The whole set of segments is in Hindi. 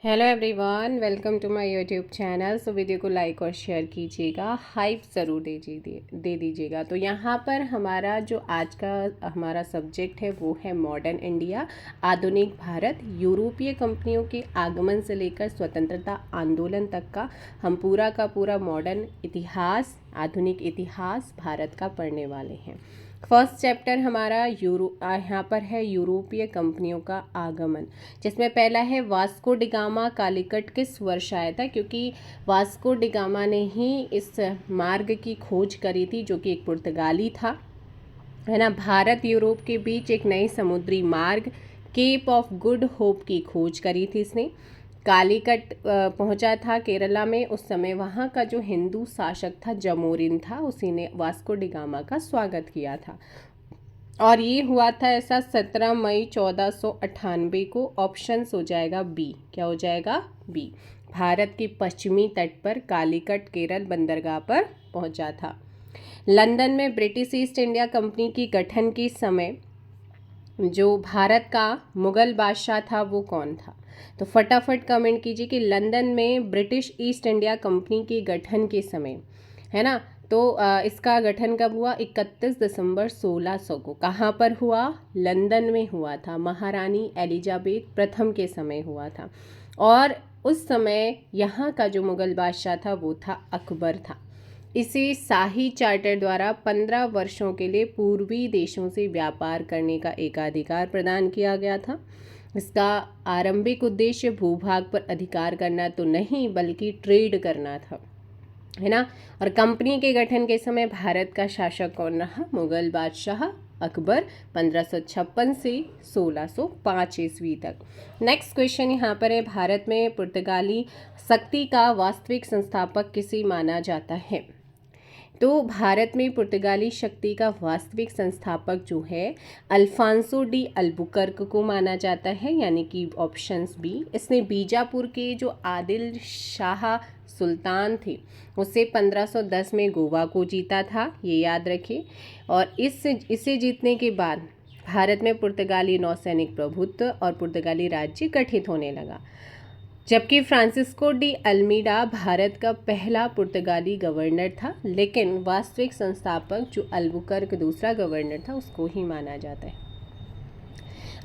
Hello everyone, welcome to my YouTube channel. So video को लाइक और शेयर कीजिएगा, हाइप ज़रूर दे दीजिएगा। तो यहाँ पर हमारा जो आज का हमारा सब्जेक्ट है वो है मॉडर्न इंडिया, आधुनिक भारत। यूरोपीय कंपनियों के आगमन से लेकर स्वतंत्रता आंदोलन तक का हम पूरा का पूरा मॉडर्न इतिहास, आधुनिक इतिहास भारत का पढ़ने वाले हैं। फर्स्ट चैप्टर हमारा यहाँ पर है यूरोपीय कंपनियों का आगमन, जिसमें पहला है वास्को डिगामा कालीकट किस वर्ष आया था, क्योंकि वास्को डिगामा ने ही इस मार्ग की खोज करी थी, जो कि एक पुर्तगाली था, है ना। भारत यूरोप के बीच एक नई समुद्री मार्ग केप ऑफ गुड होप की खोज करी थी इसने। कालीकट पहुंचा था केरला में। उस समय वहां का जो हिंदू शासक था जमोरिन था, उसी ने वास्को डिगामा का स्वागत किया था। और ये हुआ था ऐसा 17 मई 1498 को। ऑप्शंस हो जाएगा बी। क्या हो जाएगा? बी। भारत के पश्चिमी तट पर कालीकट केरल बंदरगाह पर पहुंचा था। लंदन में ब्रिटिश ईस्ट इंडिया कंपनी की गठन के समय जो भारत का मुगल बादशाह था वो कौन था? तो फटाफट कमेंट कीजिए कि लंदन में ब्रिटिश ईस्ट इंडिया कंपनी के गठन के समय, है ना। तो इसका गठन कब हुआ? 31 दिसंबर 1600 को। कहाँ पर हुआ? लंदन में हुआ था। महारानी एलिजाबेथ प्रथम के समय हुआ था। और उस समय यहाँ का जो मुगल बादशाह था वो था अकबर था। इसे शाही चार्टर द्वारा 15 वर्षों के लिए पूर्वी देशों से व्यापार करने का एकाधिकार प्रदान किया गया था। इसका आरंभिक उद्देश्य भूभाग पर अधिकार करना तो नहीं, बल्कि ट्रेड करना था, है ना। और कंपनी के गठन के समय भारत का शासक कौन रहा? मुगल बादशाह अकबर, 1556 से 1605 ईस्वी तक। नेक्स्ट क्वेश्चन यहाँ पर है, भारत में पुर्तगाली शक्ति का वास्तविक संस्थापक किसे माना जाता है? तो भारत में पुर्तगाली शक्ति का वास्तविक संस्थापक जो है अल्फांसो डी अल्बुकर्क को माना जाता है, यानी कि ऑप्शंस बी। इसने बीजापुर के जो आदिल शाह सुल्तान थे उससे 1510 में गोवा को जीता था, ये याद रखिए। और इसे जीतने के बाद भारत में पुर्तगाली नौसैनिक प्रभुत्व और पुर्तगाली राज्य गठित होने लगा, जबकि फ्रांसिस्को डी अल्मीडा भारत का पहला पुर्तगाली गवर्नर था, लेकिन वास्तविक संस्थापक जो अल्बुकर्क दूसरा गवर्नर था उसको ही माना जाता है।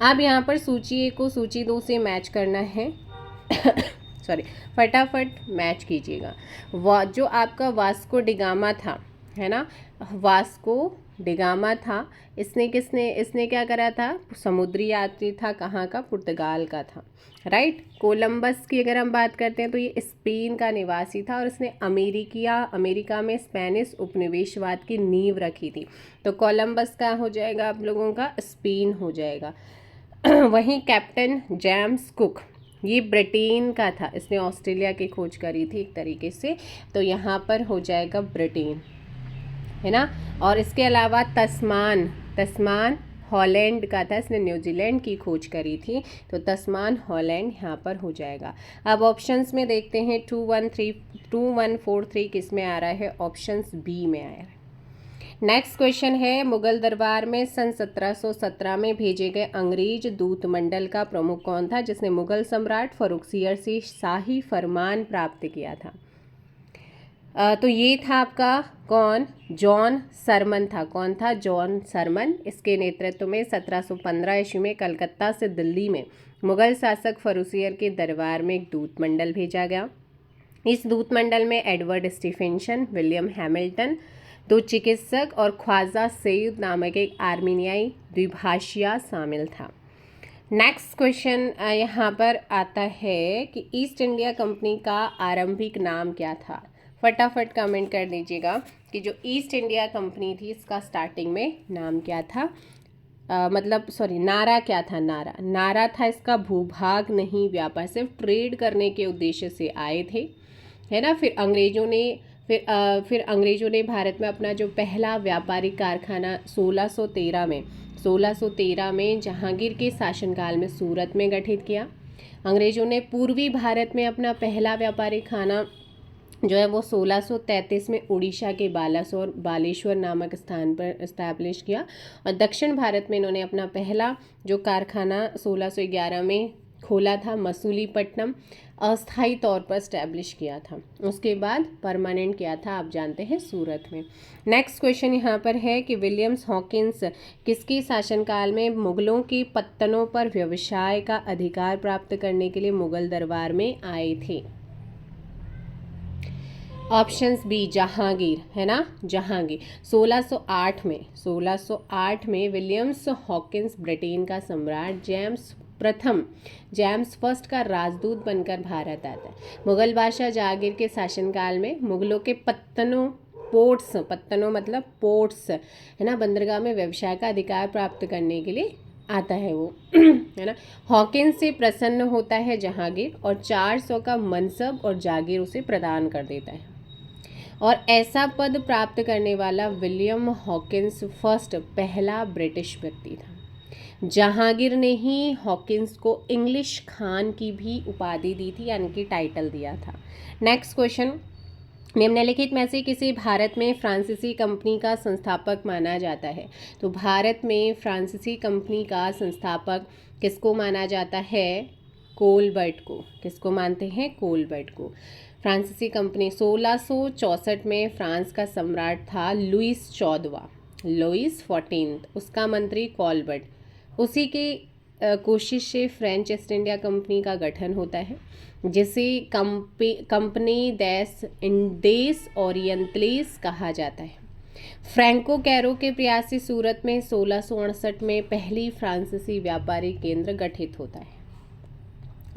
अब यहाँ पर सूची 1 को सूची 2 से मैच करना है सॉरी, फटाफट मैच कीजिएगा। जो आपका वास्को डिगामा था, है ना, वास्को डिगामा था, इसने क्या करा था? समुद्री यात्री था। कहाँ का? पुर्तगाल का था, राइट। कोलंबस की अगर हम बात करते हैं तो ये स्पेन का निवासी था और इसने अमेरिका में स्पेनिश उपनिवेशवाद की नींव रखी थी। तो कोलंबस का हो जाएगा आप लोगों का? स्पेन हो जाएगा। वहीं कैप्टन जेम्स कुक, ये ब्रिटेन का था, इसने ऑस्ट्रेलिया की खोज करी थी एक तरीके से, तो यहाँ पर हो जाएगा ब्रिटेन, है ना। और इसके अलावा तस्मान हॉलैंड का था, इसने न्यूजीलैंड की खोज करी थी, तो तस्मान हॉलैंड यहाँ पर हो जाएगा। अब ऑप्शंस में देखते हैं 2143 किस में आ रहा है? ऑप्शंस बी में आया है। नेक्स्ट क्वेश्चन है, मुगल दरबार में सन 1717 में भेजे गए अंग्रेज दूत मंडल का प्रमुख कौन था, जिसने मुगल सम्राट फर्रुखसियर से शाही फरमान प्राप्त किया था? तो ये था आपका कौन? जॉन सरमन था। कौन था? जॉन सरमन। इसके नेतृत्व में 1715 ईस्वी में कलकत्ता से दिल्ली में मुगल शासक फर्रुखसियर के दरबार में एक दूत मंडल भेजा गया। इस दूत मंडल में एडवर्ड स्टीफेंसन, विलियम हैमिल्टन, 2 चिकित्सक और ख्वाजा सईद नामक एक आर्मीनियाई द्विभाषिया शामिल था। नेक्स्ट क्वेश्चन यहाँ पर आता है कि ईस्ट इंडिया कंपनी का आरंभिक नाम क्या था? फटाफट कमेंट कर दीजिएगा कि जो ईस्ट इंडिया कंपनी थी इसका स्टार्टिंग में नाम क्या था? नारा क्या था? नारा था इसका भूभाग नहीं व्यापार, सिर्फ ट्रेड करने के उद्देश्य से आए थे, है ना। फिर अंग्रेजों ने भारत में अपना जो पहला व्यापारिक कारखाना 1613 में जहांगीर के शासनकाल में सूरत में गठित किया। अंग्रेजों ने पूर्वी भारत में अपना पहला व्यापारिक खाना जो है वो 1633 में उड़ीसा के बालेश्वर नामक स्थान पर इस्टेब्लिश किया। और दक्षिण भारत में इन्होंने अपना पहला जो कारखाना 1611 में खोला था मसूलीपट्टनम, अस्थायी तौर पर स्टैब्लिश किया था। उसके बाद परमानेंट किया था, आप जानते हैं, सूरत में। नेक्स्ट क्वेश्चन यहाँ पर है कि विलियम्स हॉकिंस किसके शासनकाल में मुगलों के पत्तनों पर व्यवसाय का अधिकार प्राप्त करने के लिए मुगल दरबार में आए थे? ऑप्शंस बी जहांगीर, है ना, जहांगीर। 1608 में विलियम्स हॉकिंस ब्रिटेन का सम्राट जेम्स फर्स्ट का राजदूत बनकर भारत आता है। मुगल बादशाह जहांगीर के शासनकाल में मुगलों के पत्तनों मतलब पोर्ट्स, है ना, बंदरगाह में व्यवसाय का अधिकार प्राप्त करने के लिए आता है वो, है ना। हॉकिंस से प्रसन्न होता है जहांगीर और 400 का मनसब और जागीर उसे प्रदान कर देता है, और ऐसा पद प्राप्त करने वाला विलियम हॉकिंस फर्स्ट पहला ब्रिटिश व्यक्ति था। जहांगीर ने ही हॉकिंस को इंग्लिश खान की भी उपाधि दी थी, यानी कि टाइटल दिया था। नेक्स्ट क्वेश्चन, निम्नलिखित में से किसे भारत में फ्रांसीसी कंपनी का संस्थापक माना जाता है? तो भारत में फ्रांसीसी कंपनी का संस्थापक किसको माना जाता है? कोलबर्ट को। किसको मानते हैं? कोलबर्ट को। फ्रांसीसी कंपनी 1664 में फ्रांस का सम्राट था लुईस 14, उसका मंत्री कोलबर्ट। उसी के कोशिश से फ्रेंच ईस्ट इंडिया कंपनी का गठन होता है, जिसे कंपनी देस ओरिएंटलिस कहा जाता है। फ्रैंको कैरो के प्रयास से सूरत में 1668 में पहली फ्रांसीसी व्यापारी केंद्र गठित होता है।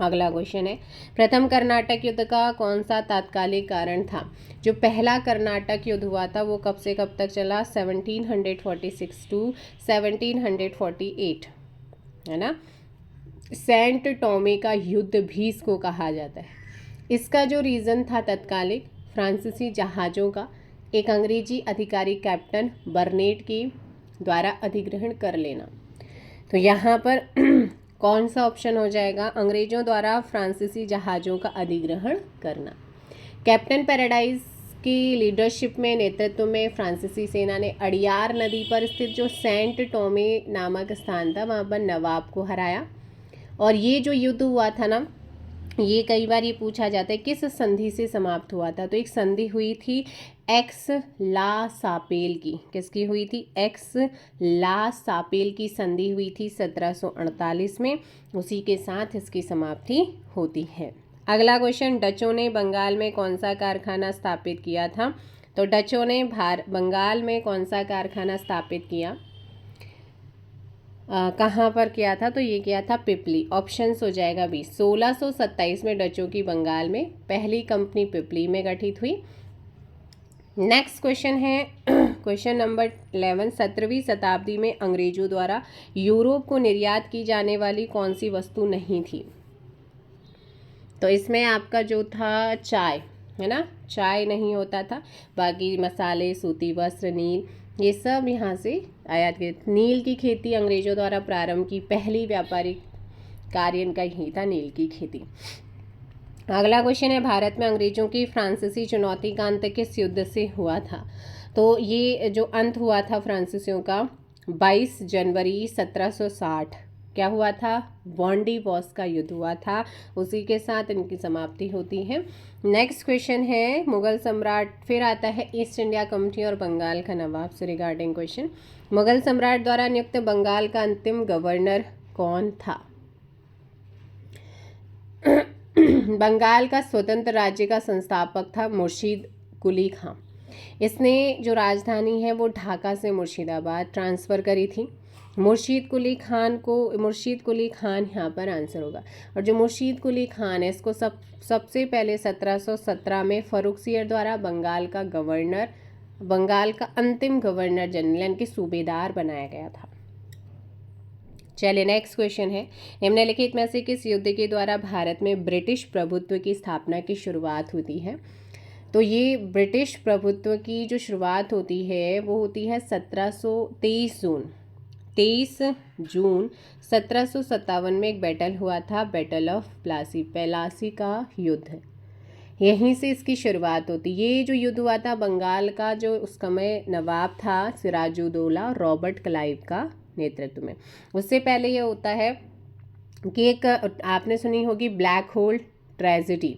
अगला क्वेश्चन है, प्रथम कर्नाटक युद्ध का कौन सा तात्कालिक कारण था? जो पहला कर्नाटक युद्ध हुआ था वो कब से कब तक चला? 1746 टू 1748, है ना। सेंट टोमे का युद्ध भी इसको कहा जाता है। इसका जो रीज़न था तत्कालिक, फ्रांसीसी जहाज़ों का एक अंग्रेजी अधिकारी कैप्टन बर्नेट के द्वारा अधिग्रहण कर लेना। तो यहाँ पर कौन सा ऑप्शन हो जाएगा? अंग्रेजों द्वारा फ्रांसीसी जहाज़ों का अधिग्रहण करना। कैप्टन पैराडाइज की लीडरशिप में नेतृत्व में फ्रांसीसी सेना ने अड़ियार नदी पर स्थित जो सेंट टोमे नामक स्थान था वहाँ पर नवाब को हराया। और ये जो युद्ध हुआ था ना, ये कई बार ये पूछा जाता है किस संधि से समाप्त हुआ था? तो एक संधि हुई थी एक्स ला सापेल की। किसकी हुई थी? एक्स ला सापेल की संधि हुई थी 1748 में। उसी के साथ इसकी समाप्ति होती है। अगला क्वेश्चन, डचों ने बंगाल में कौन सा कारखाना स्थापित किया था? तो डचों ने बंगाल में कौन सा कारखाना स्थापित किया? कहाँ पर किया था? तो ये किया था पिपली। ऑप्शंस हो जाएगा बी। 1627 में डचों की बंगाल में पहली कंपनी पिपली में गठित हुई। नेक्स्ट क्वेश्चन है क्वेश्चन नंबर 11, 17वीं शताब्दी में अंग्रेजों द्वारा यूरोप को निर्यात की जाने वाली कौन सी वस्तु नहीं थी? तो इसमें आपका जो था चाय, है ना, चाय नहीं होता था। बाकी मसाले, सूती वस्त्र, नील, ये सब यहाँ से आयात किए। नील की खेती अंग्रेजों द्वारा प्रारंभ की पहली व्यापारिक कार्य का ही था नील की खेती। अगला क्वेश्चन है, भारत में अंग्रेजों की फ्रांसीसी चुनौती का अंत किस युद्ध से हुआ था? तो ये जो अंत हुआ था फ्रांसीसियों का 22 जनवरी 1760, क्या हुआ था? वॉन्डी वॉस का युद्ध हुआ था। उसी के साथ इनकी समाप्ति होती है। नेक्स्ट क्वेश्चन है, मुगल सम्राट, फिर आता है ईस्ट इंडिया कंपनी और बंगाल का नवाब से रिगार्डिंग क्वेश्चन। मुगल सम्राट द्वारा नियुक्त बंगाल का अंतिम गवर्नर कौन था? बंगाल का स्वतंत्र राज्य का संस्थापक था मुर्शीद कुली खां। इसने जो राजधानी है वो ढाका से मुर्शिदाबाद ट्रांसफ़र करी थी। मुर्शीद कुली खान यहाँ पर आंसर होगा। और जो मुर्शीद कुली खान है इसको सबसे पहले 1717 में फर्रुखसियर द्वारा बंगाल का अंतिम गवर्नर जनरल यानी कि सूबेदार बनाया गया था। चलिए नेक्स्ट क्वेश्चन है, निम्नलिखित में से किस युद्ध के द्वारा भारत में ब्रिटिश प्रभुत्व की स्थापना की शुरुआत होती है? तो ये ब्रिटिश प्रभुत्व की जो शुरुआत होती है वो होती है 23 जून 1757 में एक बैटल हुआ था, बैटल ऑफ प्लासी का युद्ध। यहीं से इसकी शुरुआत होती। ये जो युद्ध हुआ था बंगाल का जो उस समय नवाब था सिराजुद्दौला रॉबर्ट क्लाइव का नेतृत्व में। उससे पहले ये होता है कि एक आपने सुनी होगी ब्लैक होल ट्रेजेडी।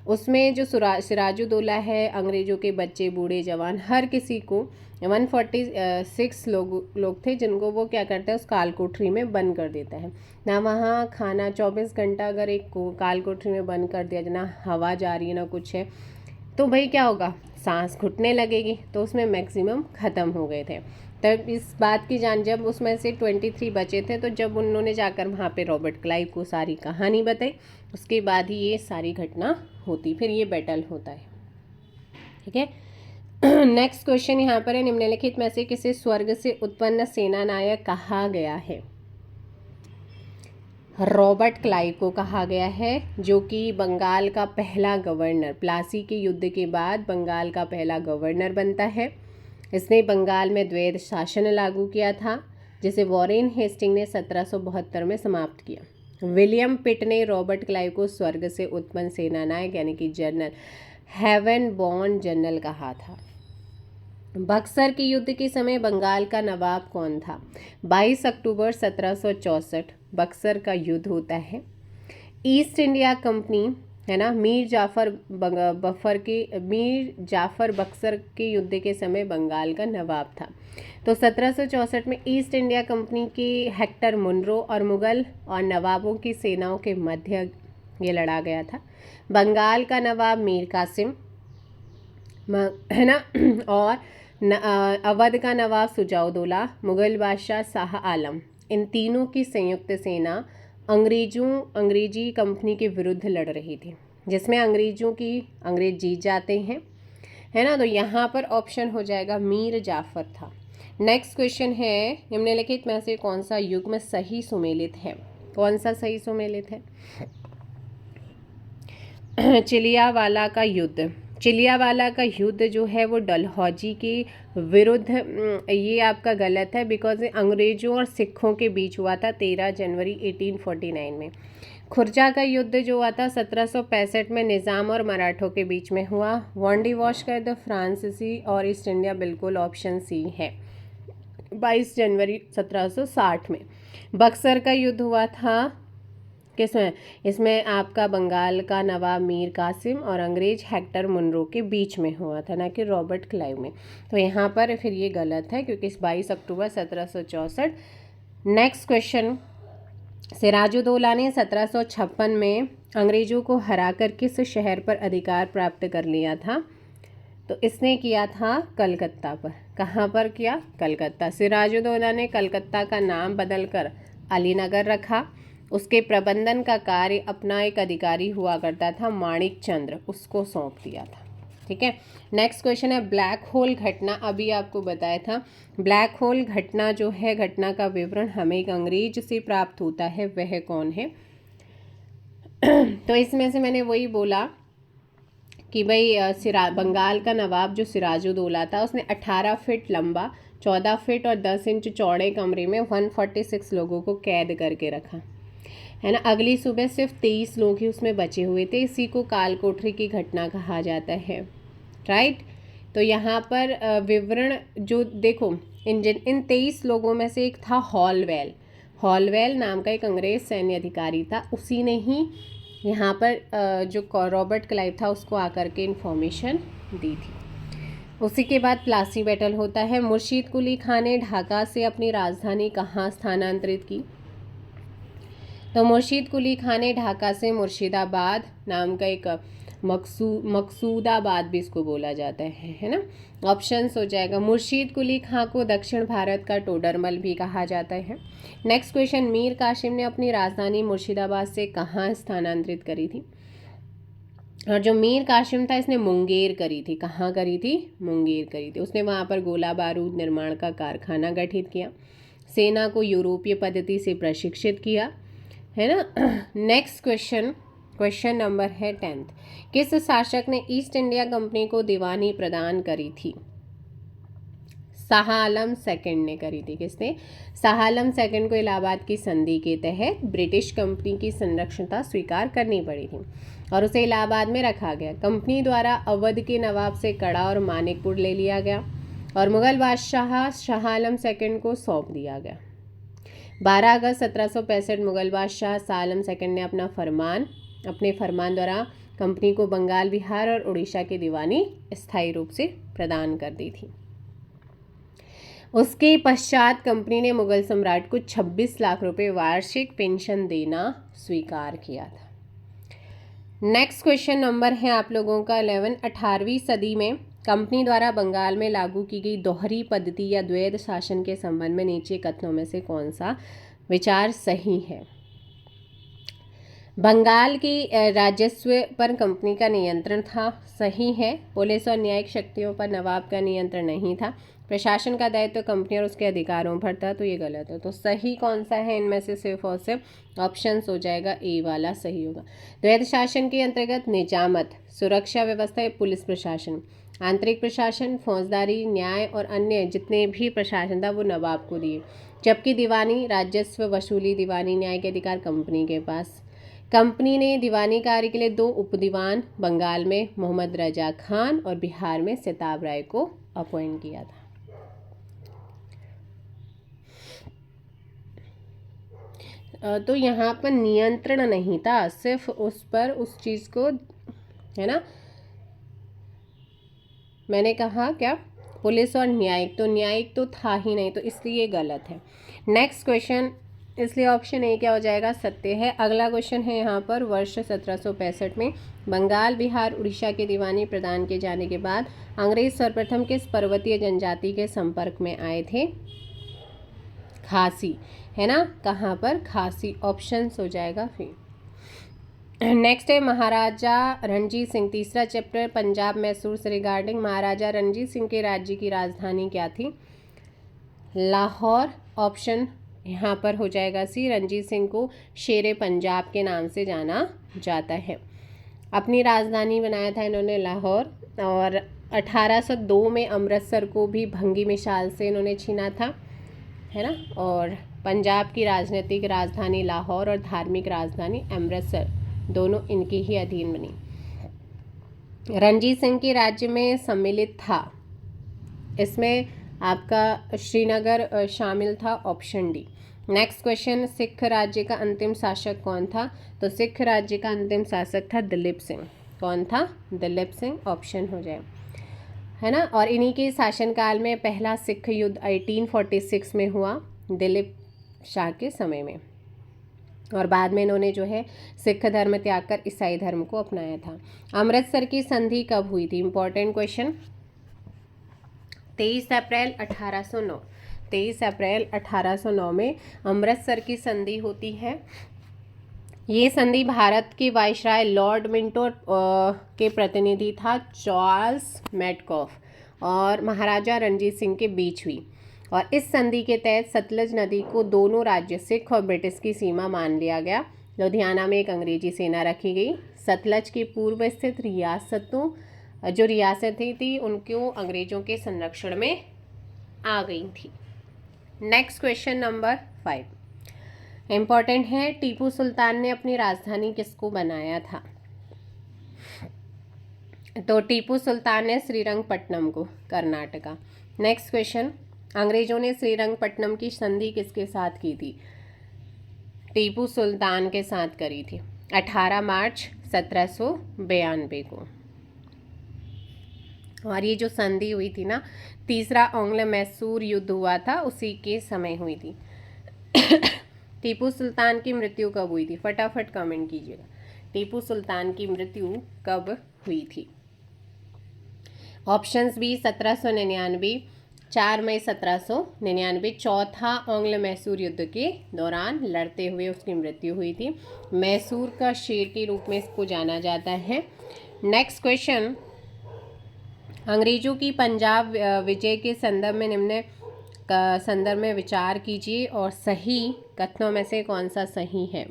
उसमें जो सिराजुद्दौला है, अंग्रेज़ों के बच्चे बूढ़े जवान हर किसी को 146 लोग थे जिनको वो क्या करता है, उस काल कोठरी में बंद कर देता है ना। वहाँ खाना 24 घंटा अगर एक काल कोठरी में बंद कर दिया, ना हवा जा रही है ना कुछ है, तो भाई क्या होगा, सांस घुटने लगेगी। तो उसमें मैक्सिमम ख़त्म हो गए थे। तब इस बात की जान, जब उसमें से 23 बचे थे, तो जब उन्होंने जाकर वहाँ पे रॉबर्ट क्लाइव को सारी कहानी बताई, उसके बाद ही ये सारी घटना होती, फिर ये बैटल होता है। ठीक है। नेक्स्ट क्वेश्चन यहाँ पर है, निम्नलिखित में से किसे स्वर्ग से उत्पन्न सेना नायक कहा गया है? रॉबर्ट क्लाइव को कहा गया है, जो कि बंगाल का पहला गवर्नर, प्लासी के युद्ध के बाद बंगाल का पहला गवर्नर बनता है। इसने बंगाल में द्वैध शासन लागू किया था, जिसे वॉरेन हेस्टिंग ने 1772 में समाप्त किया। विलियम पिट ने रॉबर्ट क्लाइव को स्वर्ग से उत्पन्न सेनानायक यानी कि जनरल, हेवन बॉर्न जनरल कहा था। बक्सर के युद्ध के समय बंगाल का नवाब कौन था? 22 अक्टूबर 1764 बक्सर का युद्ध होता है। ईस्ट इंडिया कंपनी है ना, मीर जाफर बक्सर के युद्ध के समय बंगाल का नवाब था। तो 1764 में ईस्ट इंडिया कंपनी की हेक्टर मुनरो और मुगल और नवाबों की सेनाओं के मध्य ये लड़ा गया था। बंगाल का नवाब मीर कासिम है ना, और अवध का नवाब सुजाउद्दौला, मुगल बादशाह शाह आलम, इन तीनों की संयुक्त सेना अंग्रेजी कंपनी के विरुद्ध लड़ रही थी, जिसमें अंग्रेज जीत जाते हैं, है ना। तो यहाँ पर ऑप्शन हो जाएगा मीर जाफर था। नेक्स्ट क्वेश्चन है, निम्नलिखित में से कौन सा युग्म सही सुमेलित है? कौन सा सही सुमेलित है? चिलियावाला का युद्ध जो है वो डलहौजी के विरुद्ध, ये आपका गलत है, बिकॉज अंग्रेजों और सिखों के बीच हुआ था 13 जनवरी 1849 में। खुर्जा का युद्ध जो हुआ था 1765 में निज़ाम और मराठों के बीच में हुआ। वांडीवॉश का युद्ध फ्रांसीसी और ईस्ट इंडिया, बिल्कुल ऑप्शन सी है, 22 जनवरी 1760 में। बक्सर का युद्ध हुआ था किसमें? इसमें आपका बंगाल का नवाब मीर कासिम और अंग्रेज हेक्टर मुनरो के बीच में हुआ था, ना कि रॉबर्ट क्लाइव में। तो यहाँ पर फिर ये गलत है, क्योंकि 22 अक्टूबर 1764। नेक्स्ट क्वेश्चन, सिराजुद्दौला ने 1756 में अंग्रेजों को हराकर किस शहर पर अधिकार प्राप्त कर लिया था? तो इसने किया था कलकत्ता पर। कहाँ पर किया? कलकत्ता। सिराजुद्दौला ने कलकत्ता का नाम बदलकर अलीनगर रखा। उसके प्रबंधन का कार्य अपना एक अधिकारी हुआ करता था माणिक चंद्र, उसको सौंप दिया था। ठीक है। नेक्स्ट क्वेश्चन है, ब्लैक होल घटना, अभी आपको बताया था। ब्लैक होल घटना जो है, घटना का विवरण हमें एक अंग्रेज से प्राप्त होता है, वह कौन है? तो इसमें से मैंने वही बोला कि भाई बंगाल का नवाब जो सिराजुद्दौला था, उसने 18 फीट लंबा, 14 फीट और 10 इंच चौड़े कमरे में 146 लोगों को कैद करके रखा, है ना। अगली सुबह सिर्फ 23 लोग ही उसमें बचे हुए थे। इसी को काल कोठरी की घटना कहा जाता है, राइट। तो यहाँ पर विवरण जो देखो, इन 23 लोगों में से एक था हॉलवेल नाम का एक अंग्रेज सैन्य अधिकारी था। उसी ने ही यहाँ पर जो रॉबर्ट क्लाइव था उसको आकर के इन्फॉर्मेशन दी थी। उसी के बाद प्लासी बैटल होता है। मुर्शीद कुली खान ने ढाका से अपनी राजधानी कहाँ स्थानांतरित की? तो मुर्शीद कुली खान ने ढाका से मुर्शिदाबाद नाम का एक मकसूदाबाद भी इसको बोला जाता है ना। ऑप्शंस हो जाएगा, मुर्शीद कुली खां को दक्षिण भारत का टोडरमल भी कहा जाता है। नेक्स्ट क्वेश्चन, मीर कासिम ने अपनी राजधानी मुर्शिदाबाद से कहाँ स्थानांतरित करी थी? और जो मीर कासिम था इसने मुंगेर करी थी। कहाँ करी थी? मुंगेर करी थी। उसने वहाँ पर गोला बारूद निर्माण का कारखाना गठित किया, सेना को यूरोपीय पद्धति से प्रशिक्षित किया, है ना। नेक्स्ट क्वेश्चन नंबर है 10th, किस शासक ने ईस्ट इंडिया कंपनी को दीवानी प्रदान करी थी? शाह आलम सेकंड ने करी थी। किसने? शाह आलम सेकंड को इलाहाबाद की संधि के तहत ब्रिटिश कंपनी की संरक्षणता स्वीकार करनी पड़ी थी और उसे इलाहाबाद में रखा गया। कंपनी द्वारा अवध के नवाब से कड़ा और मानिकपुर ले लिया गया और मुगल बादशाह शाह आलम सेकंड को सौंप दिया गया। 12 अगस्त 1765 मुगल बादशाह शाह आलम सेकंड ने अपने फरमान द्वारा कंपनी को बंगाल, बिहार और उड़ीसा की दीवानी स्थायी रूप से प्रदान कर दी थी। उसके पश्चात कंपनी ने मुगल सम्राट को 26 लाख रुपए वार्षिक पेंशन देना स्वीकार किया था। नेक्स्ट क्वेश्चन नंबर है आप लोगों का 11। 18वीं सदी में कंपनी द्वारा बंगाल में लागू की गई दोहरी पद्धति या द्वैध शासन के संबंध में नीचे कथनों में से कौन सा विचार सही है? बंगाल की राजस्व पर कंपनी का नियंत्रण था, सही है। पुलिस और न्यायिक शक्तियों पर नवाब का नियंत्रण नहीं था। प्रशासन का दायित्व कंपनी और उसके अधिकारों पर था, तो ये गलत है। तो सही कौन सा है इनमें से? सिर्फ और सिर्फ ऑप्शंस हो जाएगा, ए वाला सही होगा। द्वैध शासन के अंतर्गत निजामत, सुरक्षा व्यवस्था, पुलिस प्रशासन, आंतरिक प्रशासन, फौजदारी, न्याय और अन्य जितने भी प्रशासन था वो नवाब को दिए, जबकि दीवानी, राजस्व वसूली, दीवानी न्याय के अधिकार कंपनी के पास। कंपनी ने दीवानी कार्य के लिए 2 उपदीवान बंगाल में मोहम्मद रजा खान और बिहार में सिताब राय को अपॉइंट किया था। तो यहाँ पर नियंत्रण नहीं था, सिर्फ उस पर उस चीज़ को, है ना, मैंने कहा क्या, पुलिस और न्यायिक, तो न्यायिक तो था ही नहीं, तो इसलिए गलत है। नेक्स्ट क्वेश्चन, इसलिए ऑप्शन ए क्या हो जाएगा? सत्य है। अगला क्वेश्चन है यहाँ पर, वर्ष 1765 में बंगाल, बिहार, उड़ीसा की दीवानी प्रदान किए जाने के बाद अंग्रेज सर्वप्रथम किस पर्वतीय जनजाति के संपर्क में आए थे? खासी, है ना, कहाँ पर? खासी, ऑप्शंस हो जाएगा फिर। नेक्स्ट है महाराजा रणजीत सिंह, तीसरा चैप्टर पंजाब मैसूर से रिगार्डिंग। महाराजा रणजीत सिंह के राज्य की राजधानी क्या थी? लाहौर, ऑप्शन यहाँ पर हो जाएगा सी। रणजीत सिंह को शेरे पंजाब के नाम से जाना जाता है। अपनी राजधानी बनाया था इन्होंने लाहौर, और 1802 में अमृतसर को भी भंगी मिसाल से इन्होंने छीना था, है ना। और पंजाब की राजनीतिक राजधानी लाहौर और धार्मिक राजधानी अमृतसर दोनों इनके ही अधीन बनी। रणजीत सिंह के राज्य में सम्मिलित था, इसमें आपका श्रीनगर शामिल था, option D. Next question, Sikh राज्य का अंतिम शासक कौन था? तो सिख राज्य का अंतिम शासक था दिलीप सिंह। कौन था? दिलीप सिंह, ऑप्शन हो जाए, है ना। और इन्हीं के शासनकाल में पहला सिख युद्ध 1846 में हुआ, दिलीप शाह के समय में, और बाद में इन्होंने जो है सिख धर्म त्याग कर ईसाई धर्म को अपनाया था। अमृतसर की संधि कब हुई थी? Important question. 23 अप्रैल 1809। 23 अप्रैल 1809 में अमृतसर की संधि होती है। ये संधि भारत के वायसराय लॉर्ड मिंटो के प्रतिनिधि था चार्ल्स मेटकॉफ और महाराजा रणजीत सिंह के बीच हुई, और इस संधि के तहत सतलज नदी को दोनों राज्य सिख और ब्रिटिश की सीमा मान लिया गया। लुधियाना में एक अंग्रेजी सेना रखी गई। सतलज के पूर्व स्थित जो रियासतें थी उनको अंग्रेजों के संरक्षण में आ गई थी। नेक्स्ट क्वेश्चन नंबर 5 इम्पॉर्टेंट है। टीपू सुल्तान ने अपनी राजधानी किसको बनाया था? तो टीपू सुल्तान ने श्रीरंगपट्टनम को, कर्नाटका। नेक्स्ट क्वेश्चन, अंग्रेजों ने श्रीरंगपट्टनम की संधि किसके साथ की थी? टीपू सुल्तान के साथ करी थी 18 मार्च 1792 को। और ये जो संधि हुई थी ना, तीसरा आंग्ल मैसूर युद्ध हुआ था, उसी के समय हुई थी। टीपू सुल्तान की मृत्यु कब हुई थी? फटाफट कमेंट कीजिएगा, टीपू सुल्तान की मृत्यु कब हुई थी? ऑप्शंस बी 1799, 4 मई 1799, चौथा आंग्ल मैसूर युद्ध के दौरान लड़ते हुए उसकी मृत्यु हुई थी। मैसूर का शेर के रूप में इसको जाना जाता है। नेक्स्ट क्वेश्चन, अंग्रेजों की पंजाब विजय के संदर्भ में निम्न का संदर्भ में विचार कीजिए और सही कथनों में से कौन सा सही है?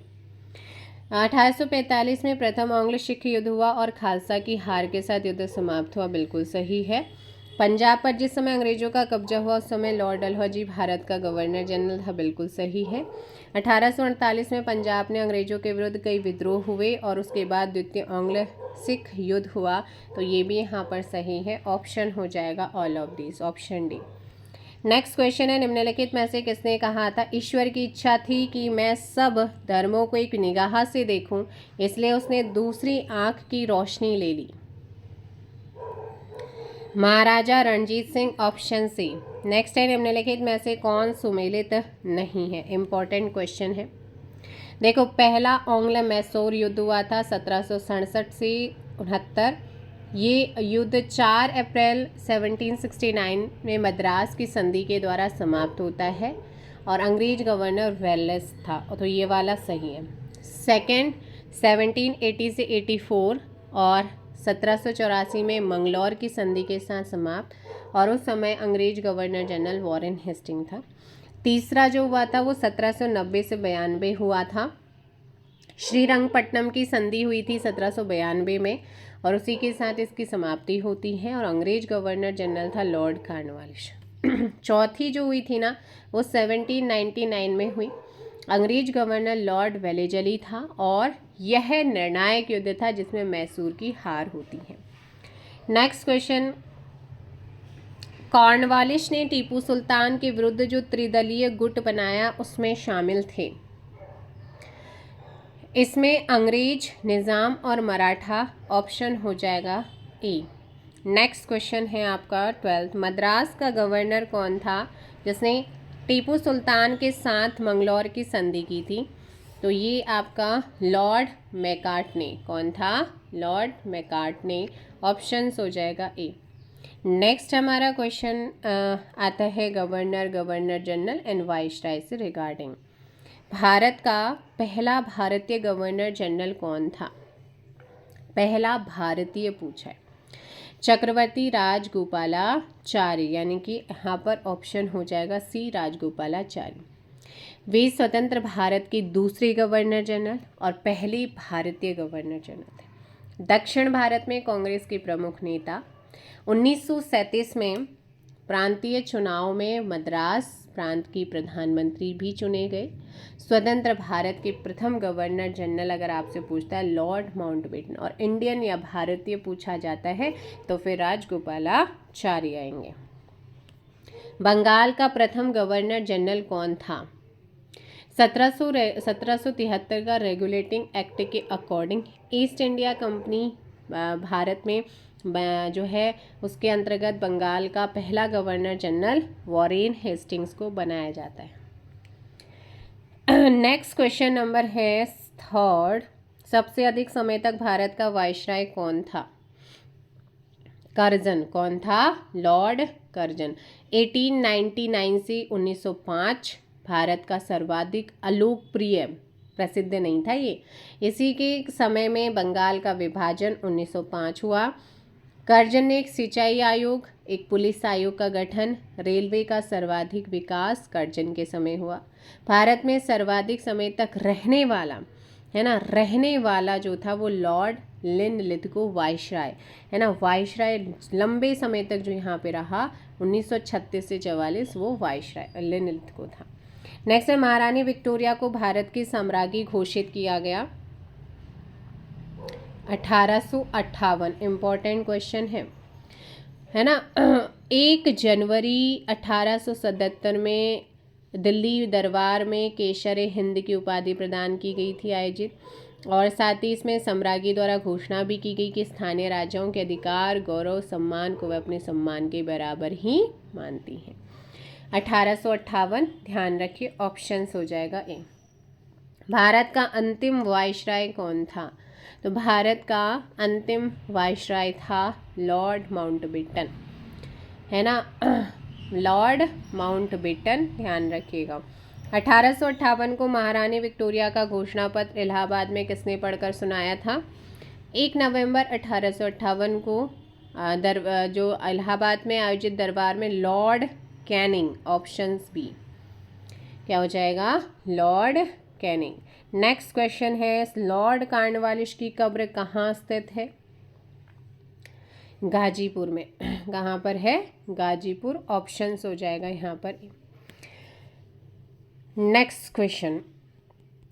1845 में प्रथम आंग्ल सिख युद्ध हुआ और खालसा की हार के साथ युद्ध समाप्त हुआ, बिल्कुल सही है। पंजाब पर जिस समय अंग्रेजों का कब्जा हुआ उस समय लॉर्ड डलहौजी भारत का गवर्नर जनरल था, बिल्कुल सही है। 1848 में पंजाब ने अंग्रेजों के विरुद्ध कई विद्रोह हुए और उसके बाद द्वितीय आंग्ल सिख युद्ध हुआ, तो ये भी यहाँ पर सही है। ऑप्शन हो जाएगा all of this, option D. Next question है, निम्नलिखित में से किसने कहा था ईश्वर की इच्छा थी कि मैं सब धर्मों को एक निगाह से देखूं, इसलिए उसने दूसरी आंख की रोशनी ले ली? Maharaja Ranjit Singh, option C. Next है, निम्नलिखित में से कौन सुमेलित नहीं है? इंपॉर्टेंट क्वेश्चन है। देखो, पहला आंग्ल मैसूर युद्ध हुआ था 1767 से 69। ये युद्ध 4 अप्रैल 1769 में मद्रास की संधि के द्वारा समाप्त होता है और अंग्रेज गवर्नर वेल्लेस था, तो ये वाला सही है। सेकंड 1780 से 84 और 1784 में मंगलौर की संधि के साथ समाप्त, और उस समय अंग्रेज गवर्नर जनरल वॉरेन हेस्टिंग था। तीसरा जो हुआ था वो 1790 से 92 हुआ था। श्रीरंगपट्टनम की संधि हुई थी 1792 में, और उसी के साथ इसकी समाप्ति होती है, और अंग्रेज गवर्नर जनरल था लॉर्ड कॉर्नवालिस। चौथी जो हुई थी ना वो 1799 में हुई। अंग्रेज गवर्नर लॉर्ड वेलेजली था, और यह निर्णायक युद्ध था जिसमें मैसूर की हार होती है। नेक्स्ट क्वेश्चन, कॉर्नवालिस ने टीपू सुल्तान के विरुद्ध जो त्रिदलीय गुट बनाया उसमें शामिल थे। इसमें अंग्रेज, निज़ाम और मराठा, ऑप्शन हो जाएगा ए। नेक्स्ट क्वेश्चन है आपका 12th, मद्रास का गवर्नर कौन था जिसने टीपू सुल्तान के साथ मंगलौर की संधि की थी? तो ये आपका लॉर्ड मैकार्टने। कौन था? लॉर्ड मैकार्टने, ऑप्शंस हो जाएगा ए। नेक्स्ट हमारा क्वेश्चन आता है गवर्नर जनरल एंड वाइसराय से रिगार्डिंग। भारत का पहला भारतीय गवर्नर जनरल कौन था? पहला भारतीय पूछा है। चक्रवर्ती राजगोपालाचारी, यानी कि यहाँ पर ऑप्शन हो जाएगा सी, राजगोपालाचारी। वे स्वतंत्र भारत की दूसरी गवर्नर जनरल और पहली भारतीय गवर्नर जनरल थे। दक्षिण भारत में कांग्रेस के प्रमुख नेता। 1937 में प्रांतीय चुनाव में मद्रास प्रांत की प्रधानमंत्री भी चुने गए। स्वतंत्र भारत के प्रथम गवर्नर जनरल अगर आपसे पूछता है लॉर्ड माउंटबेटन, और इंडियन या भारतीय पूछा जाता है तो फिर राजगोपालाचारी आएंगे। बंगाल का प्रथम गवर्नर जनरल कौन था? 1773 का रेगुलेटिंग एक्ट के according east India company Bharat में जो है उसके अंतर्गत बंगाल का पहला गवर्नर जनरल वॉरेन हेस्टिंग्स को बनाया जाता है। नेक्स्ट क्वेश्चन नंबर है 3rd, सबसे अधिक समय तक भारत का वाइसराय कौन था? कर्जन। कौन था? Lord Curzon. 1899 से 1905 भारत का सर्वाधिक अलोकप्रिय, प्रसिद्ध नहीं था ये। इसी के समय में बंगाल का विभाजन 1905 हुआ। कर्जन ने एक सिंचाई आयोग, एक पुलिस आयोग का गठन, रेलवे का सर्वाधिक विकास कर्जन के समय हुआ। भारत में सर्वाधिक समय तक रहने वाला जो था वो लॉर्ड लिनलिथगो वाइसराय है ना। वाइसराय लंबे समय तक जो यहाँ पे रहा 1936 से 44, वो वाइसराय लिनलिथगो था। नेक्स्ट है, महारानी विक्टोरिया को भारत की सम्राज्ञी घोषित किया गया 1858। इम्पॉर्टेंट क्वेश्चन है ना। 1 जनवरी 1877 में दिल्ली दरबार में केसर हिंद की उपाधि प्रदान की गई थी आयोजित, और साथ ही इसमें सम्राज्ञी द्वारा घोषणा भी की गई कि स्थानीय राजाओं के अधिकार, गौरव, सम्मान को वह अपने सम्मान के बराबर ही मानती हैं। 1858 ध्यान रखिए, ऑप्शंस हो जाएगा ए। भारत का अंतिम वाइसराय कौन था? तो भारत का अंतिम वाइसराय था लॉर्ड माउंटबेटन, है ना। लॉर्ड माउंटबेटन, ध्यान रखिएगा। 1858 को महारानी विक्टोरिया का घोषणा पत्र इलाहाबाद में किसने पढ़कर सुनाया था? 1 नवंबर 1858 को जो इलाहाबाद में आयोजित दरबार में लॉर्ड कैनिंग, ऑप्शंस बी, क्या हो जाएगा? Lord Canning. नेक्स्ट क्वेश्चन है, लॉर्ड कॉर्नवालिस की कब्र कहाँ स्थित है? गाजीपुर में। कहाँ पर है? गाजीपुर, ऑप्शंस हो जाएगा यहाँ पर। नेक्स्ट क्वेश्चन,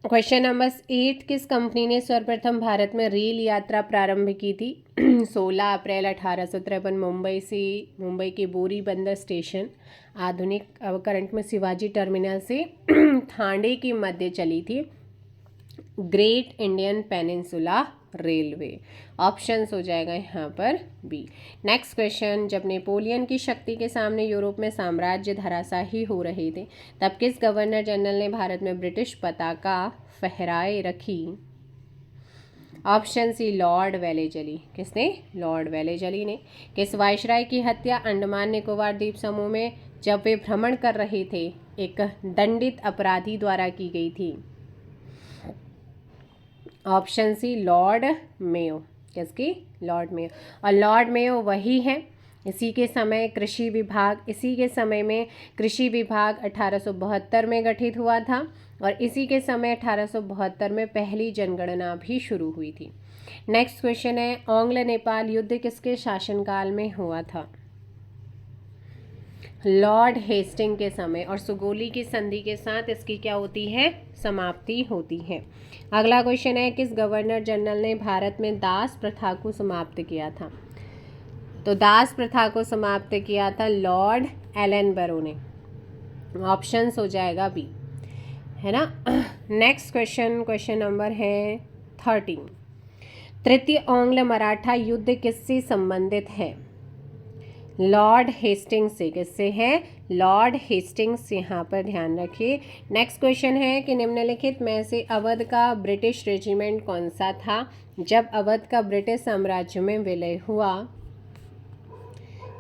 क्वेश्चन नंबर 8, किस कंपनी ने सर्वप्रथम भारत में रेल यात्रा प्रारंभ की थी? 16 अप्रैल 1853 मुंबई के बोरी बंदर स्टेशन, आधुनिक करंट में शिवाजी टर्मिनल से थाने के मध्य चली थी great Indian peninsula railway. Options हो जाएगा यहाँ पर बी। नेक्स्ट क्वेश्चन, जब नेपोलियन की शक्ति के सामने यूरोप में साम्राज्य धराशायी हो रहे थे तब किस गवर्नर जनरल ने भारत में ब्रिटिश पताका फहराए रखी? Option C Lord Wellesley. किसने? लॉर्ड वेलेजली ने। किस वायसराय की हत्या अंडमान निकोबार द्वीप समूह में जब वे भ्रमण कर रहे थे एक दंडित अपराधी द्वारा की गई थी? Option C Lord Mayo. किसकी? Lord Mayo. और लॉर्ड मेयो वही है इसी के समय में कृषि विभाग 1872 में गठित हुआ था और इसी के समय 1872 में पहली जनगणना भी शुरू हुई थी। नेक्स्ट क्वेश्चन है, आंग्ल नेपाल युद्ध किसके शासनकाल में हुआ था? लॉर्ड हेस्टिंग के समय, और सुगोली की संधि के साथ इसकी क्या होती है? समाप्ति होती है। अगला क्वेश्चन है, किस गवर्नर जनरल ने भारत में दास प्रथा को समाप्त किया था? तो दास प्रथा को समाप्त किया था लॉर्ड एलन ने। ऑप्शंस हो जाएगा बी, है ना। नेक्स्ट क्वेश्चन नंबर है 13, तृतीय आंग्ल मराठा युद्ध किससे संबंधित है? लॉर्ड हेस्टिंग्स से। किससे है? लॉर्ड हेस्टिंग्स, यहाँ पर ध्यान रखिए। नेक्स्ट क्वेश्चन है कि निम्नलिखित में से अवध का ब्रिटिश रेजिमेंट कौन सा था जब अवध का ब्रिटिश साम्राज्य में विलय हुआ?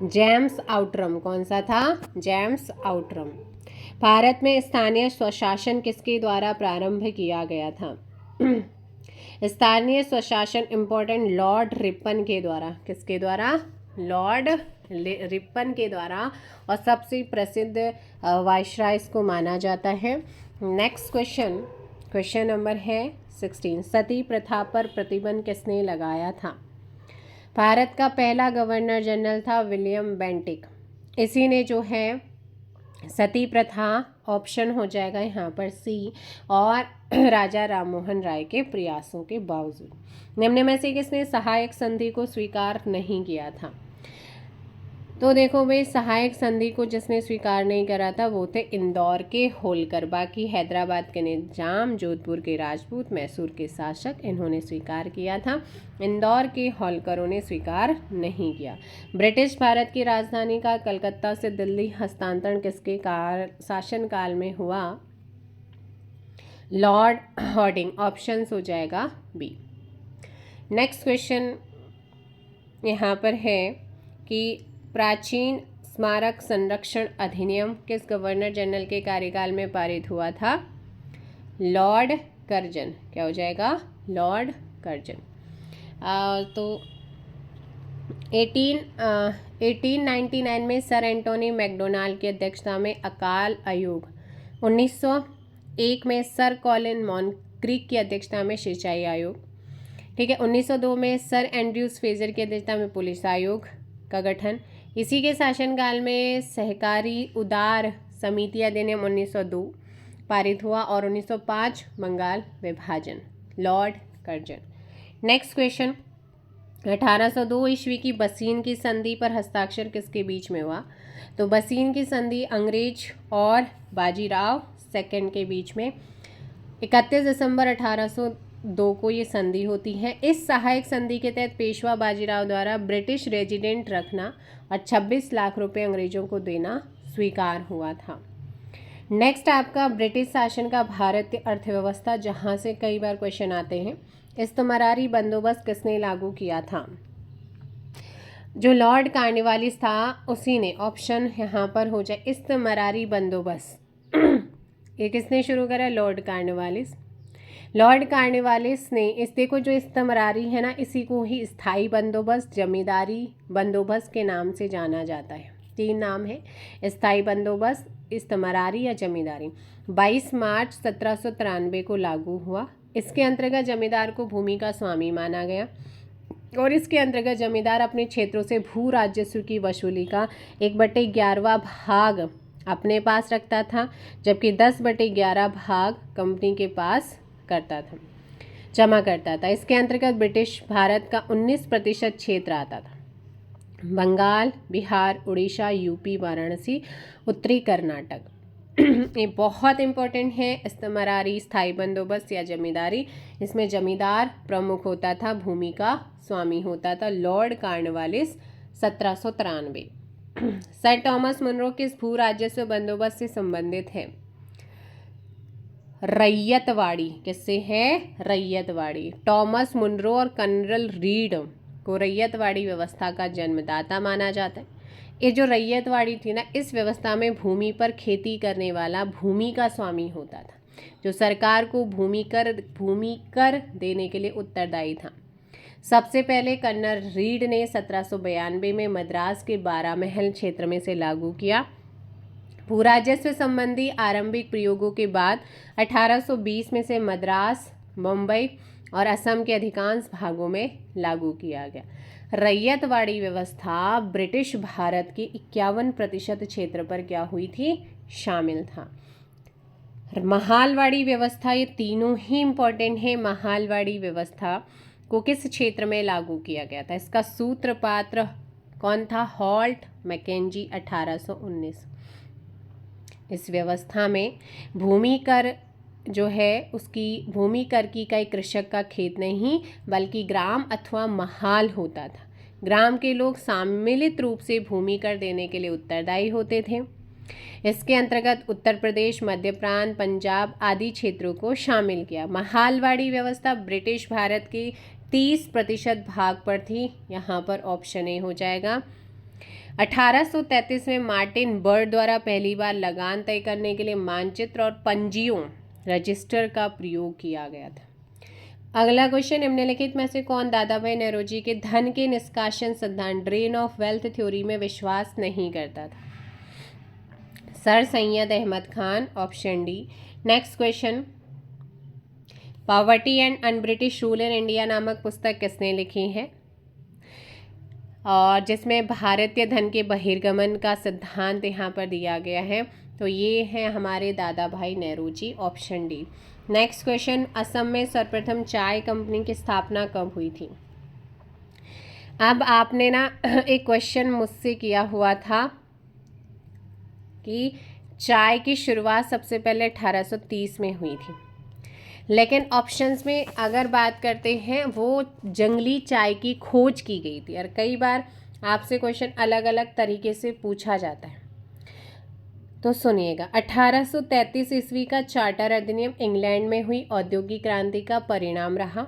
James Outram. कौन सा था? James Outram. भारत में स्थानीय स्वशासन किसके द्वारा प्रारंभ किया गया था? स्थानीय स्वशासन इम्पोर्टेंट, लॉर्ड रिपन के द्वारा। किसके द्वारा? लॉर्ड रिपन के द्वारा, और सबसे प्रसिद्ध वायसराय को माना जाता है। नेक्स्ट क्वेश्चन नंबर है 16, सती प्रथा पर प्रतिबंध किसने लगाया था? भारत का पहला गवर्नर जनरल था विलियम बेंटिक। इसी ने जो है सती प्रथा, ऑप्शन हो जाएगा यहाँ पर सी, और राजा राममोहन राय के प्रयासों के बावजूद। निम्न में से किसने सहायक संधि को स्वीकार नहीं किया था? तो देखो भाई, सहायक संधि को जिसने स्वीकार नहीं करा था वो थे इंदौर के होलकर। बाकी हैदराबाद के निजाम, जोधपुर के राजपूत, मैसूर के शासक, इन्होंने स्वीकार किया था। इंदौर के होलकरों ने स्वीकार नहीं किया। ब्रिटिश भारत की राजधानी का कलकत्ता से दिल्ली हस्तांतरण किसके शासनकाल में हुआ? Lord Harding. ऑप्शंस हो जाएगा बी। नेक्स्ट क्वेश्चन यहाँ पर है कि प्राचीन स्मारक संरक्षण अधिनियम किस गवर्नर जनरल के कार्यकाल में पारित हुआ था? Lord Curzon. क्या हो जाएगा? Lord Curzon. तो 1899 में सर एंटोनी मैकडोनाल्ड की अध्यक्षता में अकाल आयोग, 1901 में सर कॉलिन मॉनक्रिक की अध्यक्षता में सिंचाई आयोग, ठीक है, 1902 में सर एंड्रयूज फ्रेजर की अध्यक्षता में पुलिस आयोग का गठन, इसी के शासनकाल में सहकारी उदार समिति अधिनियम 1902 पारित हुआ, और 1905 बंगाल विभाजन। Lord Curzon. नेक्स्ट क्वेश्चन, 1802 ईस्वी की बसीन की संधि पर हस्ताक्षर किसके बीच में हुआ? तो बसीन की संधि अंग्रेज और बाजीराव सेकंड के बीच में 31 दिसंबर 1802 को ये संधि होती है। इस सहायक संधि के तहत पेशवा बाजीराव द्वारा ब्रिटिश रेजिडेंट रखना और 26 लाख रुपए अंग्रेजों को देना स्वीकार हुआ था। नेक्स्ट आपका ब्रिटिश शासन का भारतीय अर्थव्यवस्था, जहाँ से कई बार क्वेश्चन आते हैं। इस्तमरारी बंदोबस्त किसने लागू किया था? जो लॉर्ड कार्नवालिस था उसी ने। ऑप्शन यहाँ पर हो जाए इस्तमरारी बंदोबस्त। ये किसने शुरू करा? Lord Cornwallis. लॉर्ड कार्नवालिस ने देखो जो इस्तमरारी है ना, इसी को ही स्थायी बंदोबस्त, जमींदारी बंदोबस्त के नाम से जाना जाता है। 3 नाम है, स्थायी बंदोबस्त, इस्तमरारी या जमींदारी। 22 मार्च 1793 को लागू हुआ। इसके अंतर्गत जमींदार को भूमि का स्वामी माना गया और इसके अंतर्गत जमींदार अपने क्षेत्रों से भू राजस्व की वसूली का 1/11 भाग अपने पास रखता था, जबकि 10/11 भाग कंपनी के पास जमा करता था। इसके अंतर्गत ब्रिटिश भारत का 19% क्षेत्र आता था। बंगाल, बिहार, उड़ीसा, यूपी, वाराणसी, उत्तरी कर्नाटक। ये बहुत इंपॉर्टेंट है। इस्तेमरारी स्थायी बंदोबस्त या जमींदारी, इसमें जमींदार प्रमुख होता था, भूमि का स्वामी होता था। Lord Cornwallis 1793। Sir Thomas Munro किस भू राजस्व बंदोबस्त से संबंधित है? रैयतवाड़ी। किससे है? रैयतवाड़ी। टॉमस मुनरो और कर्नल रीड को रैयतवाड़ी व्यवस्था का जन्मदाता माना जाता है। ये जो रैयतवाड़ी थी ना, इस व्यवस्था में भूमि पर खेती करने वाला भूमि का स्वामी होता था, जो सरकार को भूमि कर देने के लिए उत्तरदायी था। सबसे पहले कर्नल रीड ने 1792 में मद्रास के बारामहल क्षेत्र में से लागू किया। भूराजस्व संबंधी आरंभिक प्रयोगों के बाद 1820 में से मद्रास, मुंबई और असम के अधिकांश भागों में लागू किया गया। रैयतवाड़ी व्यवस्था ब्रिटिश भारत के 51% क्षेत्र पर क्या हुई थी? शामिल था। महालवाड़ी व्यवस्था, ये तीनों ही इम्पोर्टेंट है। महालवाड़ी व्यवस्था को किस क्षेत्र में लागू किया गया था? इसका सूत्रपात्र कौन था? Holt Mackenzie 1819। इस व्यवस्था में भूमि कर जो है उसकी भूमि कर की इकाई कृषक का खेत नहीं बल्कि ग्राम अथवा महाल होता था। ग्राम के लोग सम्मिलित रूप से भूमि कर देने के लिए उत्तरदायी होते थे। इसके अंतर्गत उत्तर प्रदेश, मध्य प्रांत, पंजाब आदि क्षेत्रों को शामिल किया। महालवाड़ी व्यवस्था ब्रिटिश भारत के 30% भाग पर थी। यहाँ पर ऑप्शन ए हो जाएगा। 1833 में मार्टिन बर्ड द्वारा पहली बार लगान तय करने के लिए मानचित्र और पंजियों रजिस्टर का प्रयोग किया गया था। अगला क्वेश्चन, निम्नलिखित में से कौन दादा भाई नौरोजी के धन के निष्कासन सिद्धांत ड्रेन ऑफ वेल्थ थ्योरी में विश्वास नहीं करता था? Sir Syed Ahmad Khan, option D. Next question, poverty and un British rule in India नामक पुस्तक किसने लिखी है? और जिसमें भारतीय धन के बहिर्गमन का सिद्धांत यहाँ पर दिया गया है, तो ये है हमारे Dadabhai Naoroji, option D. Next question, Assam में सर्वप्रथम चाय कंपनी की स्थापना कब हुई थी? अब आपने ना एक क्वेश्चन मुझसे किया हुआ था कि चाय की शुरुआत सबसे पहले 1830 में हुई थी, लेकिन ऑप्शंस में अगर बात करते हैं वो जंगली चाय की खोज की गई थी। और कई बार आपसे क्वेश्चन अलग अलग तरीके से पूछा जाता है, तो सुनिएगा। 1833 ईस्वी का चार्टर अधिनियम इंग्लैंड में हुई औद्योगिक क्रांति का परिणाम रहा।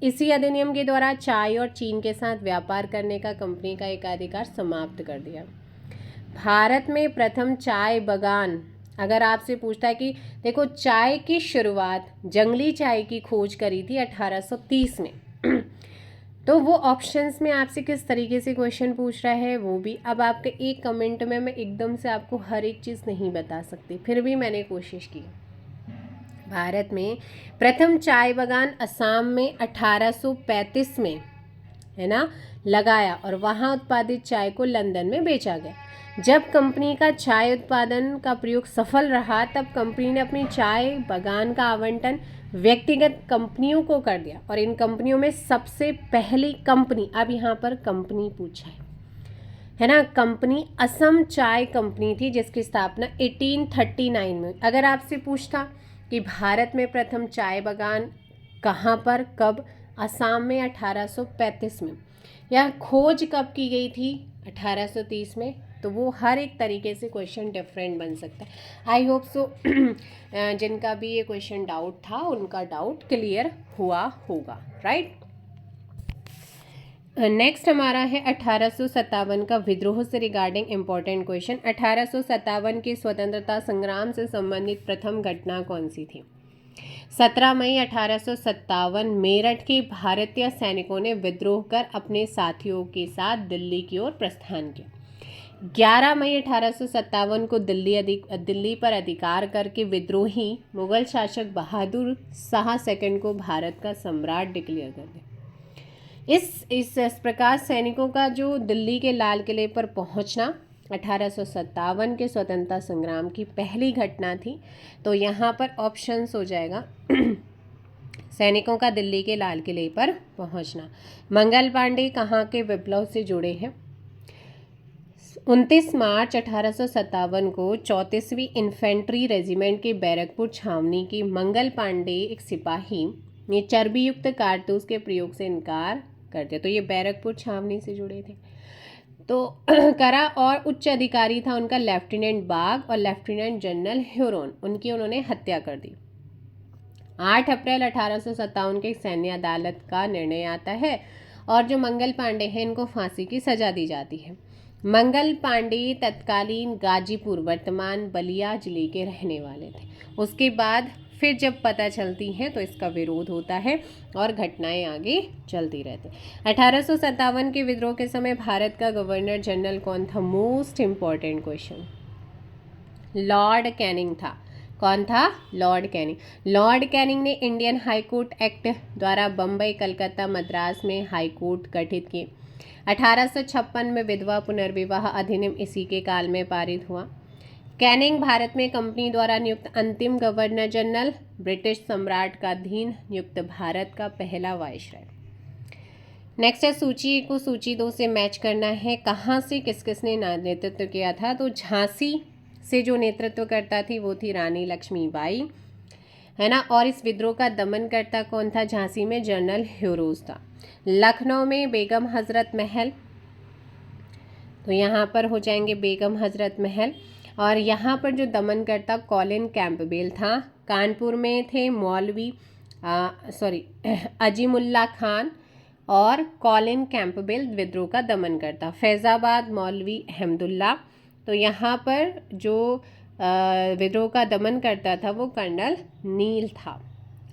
इसी अधिनियम के द्वारा चाय और चीन के साथ व्यापार करने का कंपनी का एकाधिकार समाप्त कर दिया। भारत में प्रथम चाय बागान, अगर आपसे पूछता है कि देखो चाय की शुरुआत, जंगली चाय की खोज करी थी 1830 में, तो वो ऑप्शंस में आपसे किस तरीके से क्वेश्चन पूछ रहा है वो भी। अब आपके एक कमेंट में मैं एकदम से आपको हर एक चीज़ नहीं बता सकती, फिर भी मैंने कोशिश की। भारत में प्रथम चाय बागान असम में 1835 में, है ना, लगाया और वहाँ उत्पादित चाय को लंदन में बेचा गया। जब कंपनी का चाय उत्पादन का प्रयोग सफल रहा, तब कंपनी ने अपनी चाय बागान का आवंटन व्यक्तिगत कंपनियों को कर दिया और इन कंपनियों में सबसे पहली कंपनी, अब यहाँ पर कंपनी पूछा है ना, कंपनी असम चाय कंपनी थी जिसकी स्थापना 1839 में। अगर आपसे पूछता कि भारत में प्रथम चाय बागान कहाँ पर, कब, असम में 1835 में, या खोज कब की गई थी 1830 में, तो वो हर एक तरीके से क्वेश्चन डिफरेंट बन सकता है। आई होप सो जिनका भी ये क्वेश्चन डाउट था उनका डाउट क्लियर हुआ होगा, राइट। नेक्स्ट हमारा है 1857 का विद्रोह से रिगार्डिंग इम्पोर्टेंट क्वेश्चन। 1857 के स्वतंत्रता संग्राम से संबंधित प्रथम घटना कौन सी थी? 17 मई 1857 मेरठ के भारतीय सैनिकों ने विद्रोह कर अपने साथियों के साथ दिल्ली की ओर प्रस्थान किया। 11 मई 1857 को दिल्ली पर अधिकार करके विद्रोही मुगल शासक बहादुर शाह सेकंड को भारत का सम्राट डिक्लेयर कर दिया। इस प्रकार सैनिकों का जो दिल्ली के लाल किले पर पहुंचना 1857 के स्वतंत्रता संग्राम की पहली घटना थी। तो यहाँ पर ऑप्शंस हो जाएगा सैनिकों का दिल्ली के लाल किले पर पहुंचना। मंगल पांडे कहाँ के विप्लव से जुड़े हैं? 29 मार्च 1857 को 34वीं इन्फेंट्री रेजिमेंट के बैरकपुर छावनी की मंगल पांडे एक सिपाही ने चर्बी युक्त कारतूस के प्रयोग से इनकार कर दिया। तो ये बैरकपुर छावनी से जुड़े थे तो करा। और उच्च अधिकारी था उनका लेफ्टिनेंट बाग और लेफ्टिनेंट जनरल ह्यूरोन, उनकी उन्होंने हत्या कर दी। 8 अप्रैल 1857 के सैन्य अदालत का निर्णय आता है और जो मंगल पांडे हैं इनको फांसी की सजा दी जाती है। मंगल पांडे तत्कालीन गाजीपुर वर्तमान बलिया जिले के रहने वाले थे। उसके बाद फिर जब पता चलती हैं तो इसका विरोध होता है और घटनाएं आगे चलती रहती। 1857 के विद्रोह के समय भारत का गवर्नर जनरल कौन था? Most important question, Lord Canning था। कौन था? Lord Canning. लॉर्ड कैनिंग ने इंडियन हाई कोर्ट एक्ट द्वारा बम्बई, कलकत्ता, मद्रास में हाई कोर्ट गठित किए। 1856 में विधवा पुनर्विवाह अधिनियम इसी के काल में पारित हुआ। कैनिंग भारत में कंपनी द्वारा नियुक्त अंतिम गवर्नर जनरल, ब्रिटिश सम्राट का अधीन नियुक्त भारत का पहला वायसराय। नेक्स्ट है सूची को सूची 2 से मैच करना है। कहाँ से किस किसने नेतृत्व किया था? तो झांसी से जो नेतृत्व करता थी वो थी रानी लक्ष्मीबाई, है ना। और इस विद्रोह का दमन करता कौन था? झांसी में जनरल ह्यूरोज था। लखनऊ में बेगम हजरत महल, तो यहाँ पर हो जाएंगे बेगम हजरत महल। और यहाँ पर जो दमन करता कॉलिन कैंपबेल था। कानपुर में थे मौलवी अजीमुल्ला खान और कॉलिन कैंपबेल विद्रोह का दमन करता। फैज़ाबाद मौलवी अहमदुल्ला, तो यहाँ पर जो विद्रोह का दमन करता था वो कर्नल नील था।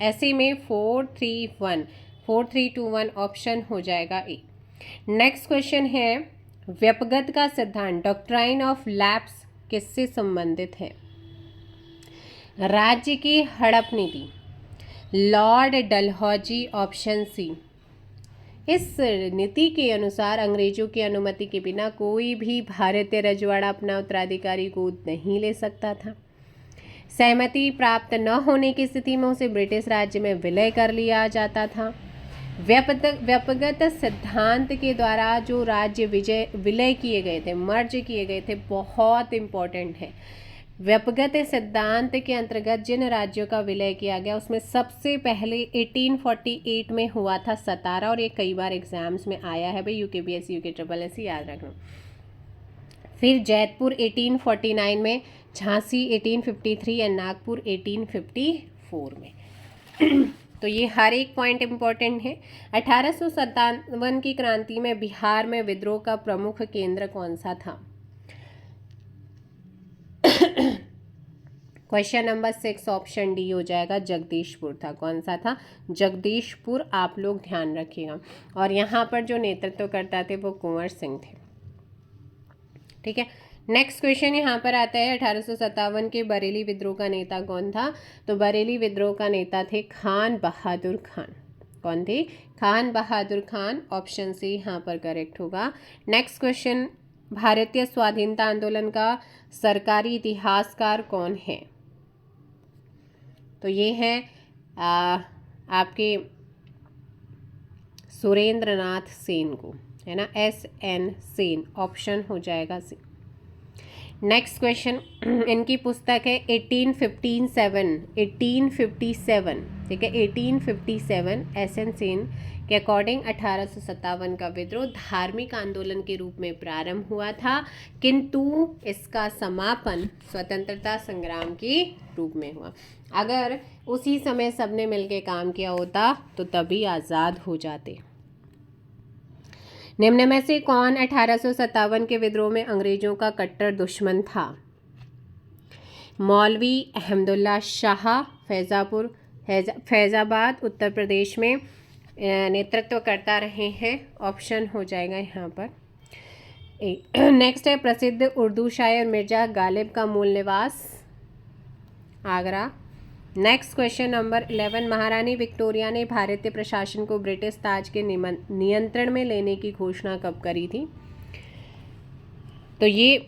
ऐसे में 4321 ऑप्शन हो जाएगा ए। नेक्स्ट क्वेश्चन है व्यपगत का सिद्धांत, डॉक्ट्राइन ऑफ लैप्स किससे संबंधित है? राज्य की हड़प नीति, लॉर्ड डलहौजी, ऑप्शन सी। इस नीति के अनुसार अंग्रेजों की अनुमति के बिना कोई भी भारतीय रजवाड़ा अपना उत्तराधिकारी गोद नहीं ले सकता था। सहमति प्राप्त न होने की स्थिति में उसे ब्रिटिश राज्य में विलय कर लिया जाता था। व्यपगत सिद्धांत के द्वारा जो राज्य विलय किए गए थे, मर्ज किए गए थे, बहुत इंपॉर्टेंट है। व्यपगत सिद्धांत के अंतर्गत जिन राज्यों का विलय किया गया उसमें सबसे पहले 1848 में हुआ था सतारा, और ये कई बार एग्जाम्स में आया है भाई, यूकेपीएससी, यूके याद रखना। फिर जैतपुर 1849 में, झांसी 1853 और नागपुर 1854 में। तो ये हर एक पॉइंट इम्पोर्टेंट है। 1857 की क्रांति में बिहार में विद्रोह का प्रमुख केंद्र कौन सा था? क्वेश्चन नंबर 6 ऑप्शन डी हो जाएगा, जगदीशपुर था। कौन सा था? जगदीशपुर, आप लोग ध्यान रखिएगा। और यहाँ पर जो नेतृत्व करता थे वो कुंवर सिंह थे। ठीक है, नेक्स्ट क्वेश्चन यहाँ पर आता है 1857 के बरेली विद्रोह का नेता कौन था? तो बरेली विद्रोह का नेता थे खान बहादुर खान। कौन थे? खान बहादुर खान, ऑप्शन सी यहाँ पर करेक्ट होगा। नेक्स्ट क्वेश्चन, भारतीय स्वाधीनता आंदोलन का सरकारी इतिहासकार कौन है? तो ये है आपके सुरेंद्रनाथ सेन को, है ना, SN सेन, ऑप्शन हो जाएगा सी। नेक्स्ट क्वेश्चन, इनकी पुस्तक है 1857, ठीक है, 1857 SN सेन के अकॉर्डिंग 1857 का विद्रोह धार्मिक आंदोलन के रूप में प्रारंभ हुआ था, किंतु इसका समापन स्वतंत्रता संग्राम के रूप में हुआ। अगर उसी समय सबने मिलकर काम किया होता तो तभी आज़ाद हो जाते। निम्न में से कौन 1857 के विद्रोह में अंग्रेजों का कट्टर दुश्मन था? मौलवी अहमदुल्ला शाह, फैज़ाबाद उत्तर प्रदेश में नेतृत्व करता रहे हैं, ऑप्शन हो जाएगा यहाँ पर ए। नेक्स्ट है प्रसिद्ध उर्दू शायर मिर्जा गालिब का मूल निवास आगरा। नेक्स्ट क्वेश्चन नंबर 11, महारानी विक्टोरिया ने भारतीय प्रशासन को ब्रिटिश ताज के नियंत्रण में लेने की घोषणा कब करी थी? तो ये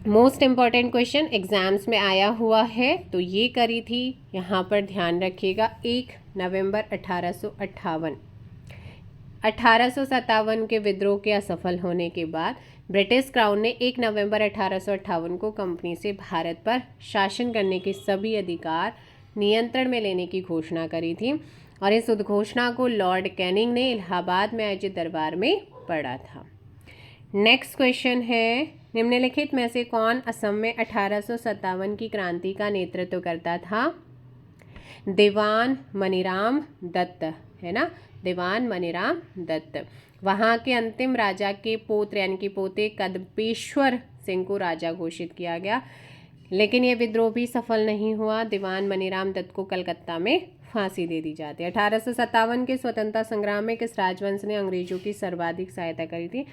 मोस्ट इम्पॉर्टेंट क्वेश्चन एग्जाम्स में आया हुआ है, तो ये करी थी, यहाँ पर ध्यान रखिएगा, 1 नवंबर 1858। 1857 के विद्रोह के असफल होने के बाद ब्रिटिश क्राउन ने 1 नवंबर 1858 को कंपनी से भारत पर शासन करने के सभी अधिकार नियंत्रण में लेने की घोषणा करी थी और इस उद्घोषणा को लॉर्ड कैनिंग ने इलाहाबाद में आयोजित दरबार में पढ़ा था। नेक्स्ट क्वेश्चन है, निम्नलिखित में से कौन असम में 1857 की क्रांति का नेतृत्व करता था? दीवान मनीराम दत्त, है ना, दीवान मनीराम दत्त। वहाँ के अंतिम राजा के पौत्र यानी कि पोते कदम्बेश्वर सिंह को राजा घोषित किया गया, लेकिन ये विद्रोह भी सफल नहीं हुआ। दीवान मनीराम दत्त को कलकत्ता में फांसी दे दी जाती है। 1857 के स्वतंत्रता संग्राम में किस राजवंश ने अंग्रेजों की सर्वाधिक सहायता करी थी?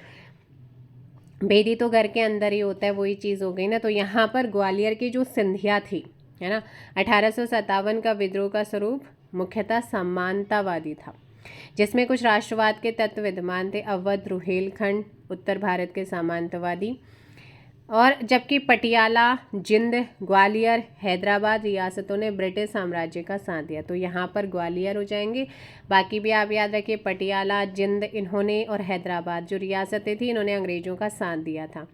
बेदी तो घर के अंदर ही होता है, वही चीज़ हो गई ना। तो यहाँ पर ग्वालियर की जो सिंधिया थी, है ना, 1857 का विद्रोह का स्वरूप मुख्यतः समानतावादी था, जिसमें कुछ राष्ट्रवाद के तत्व विद्यमान थे। अवध, रुहेलखंड, उत्तर भारत के सामंतवादी, और जबकि पटियाला, जिंद, ग्वालियर, हैदराबाद रियासतों ने ब्रिटिश साम्राज्य का साथ दिया। तो यहाँ पर ग्वालियर हो जाएंगे। बाकी भी आप याद रखिए, पटियाला, जिंद इन्होंने, और हैदराबाद जो रियासतें थी, इन्होंने अंग्रेजों का साथ दिया था।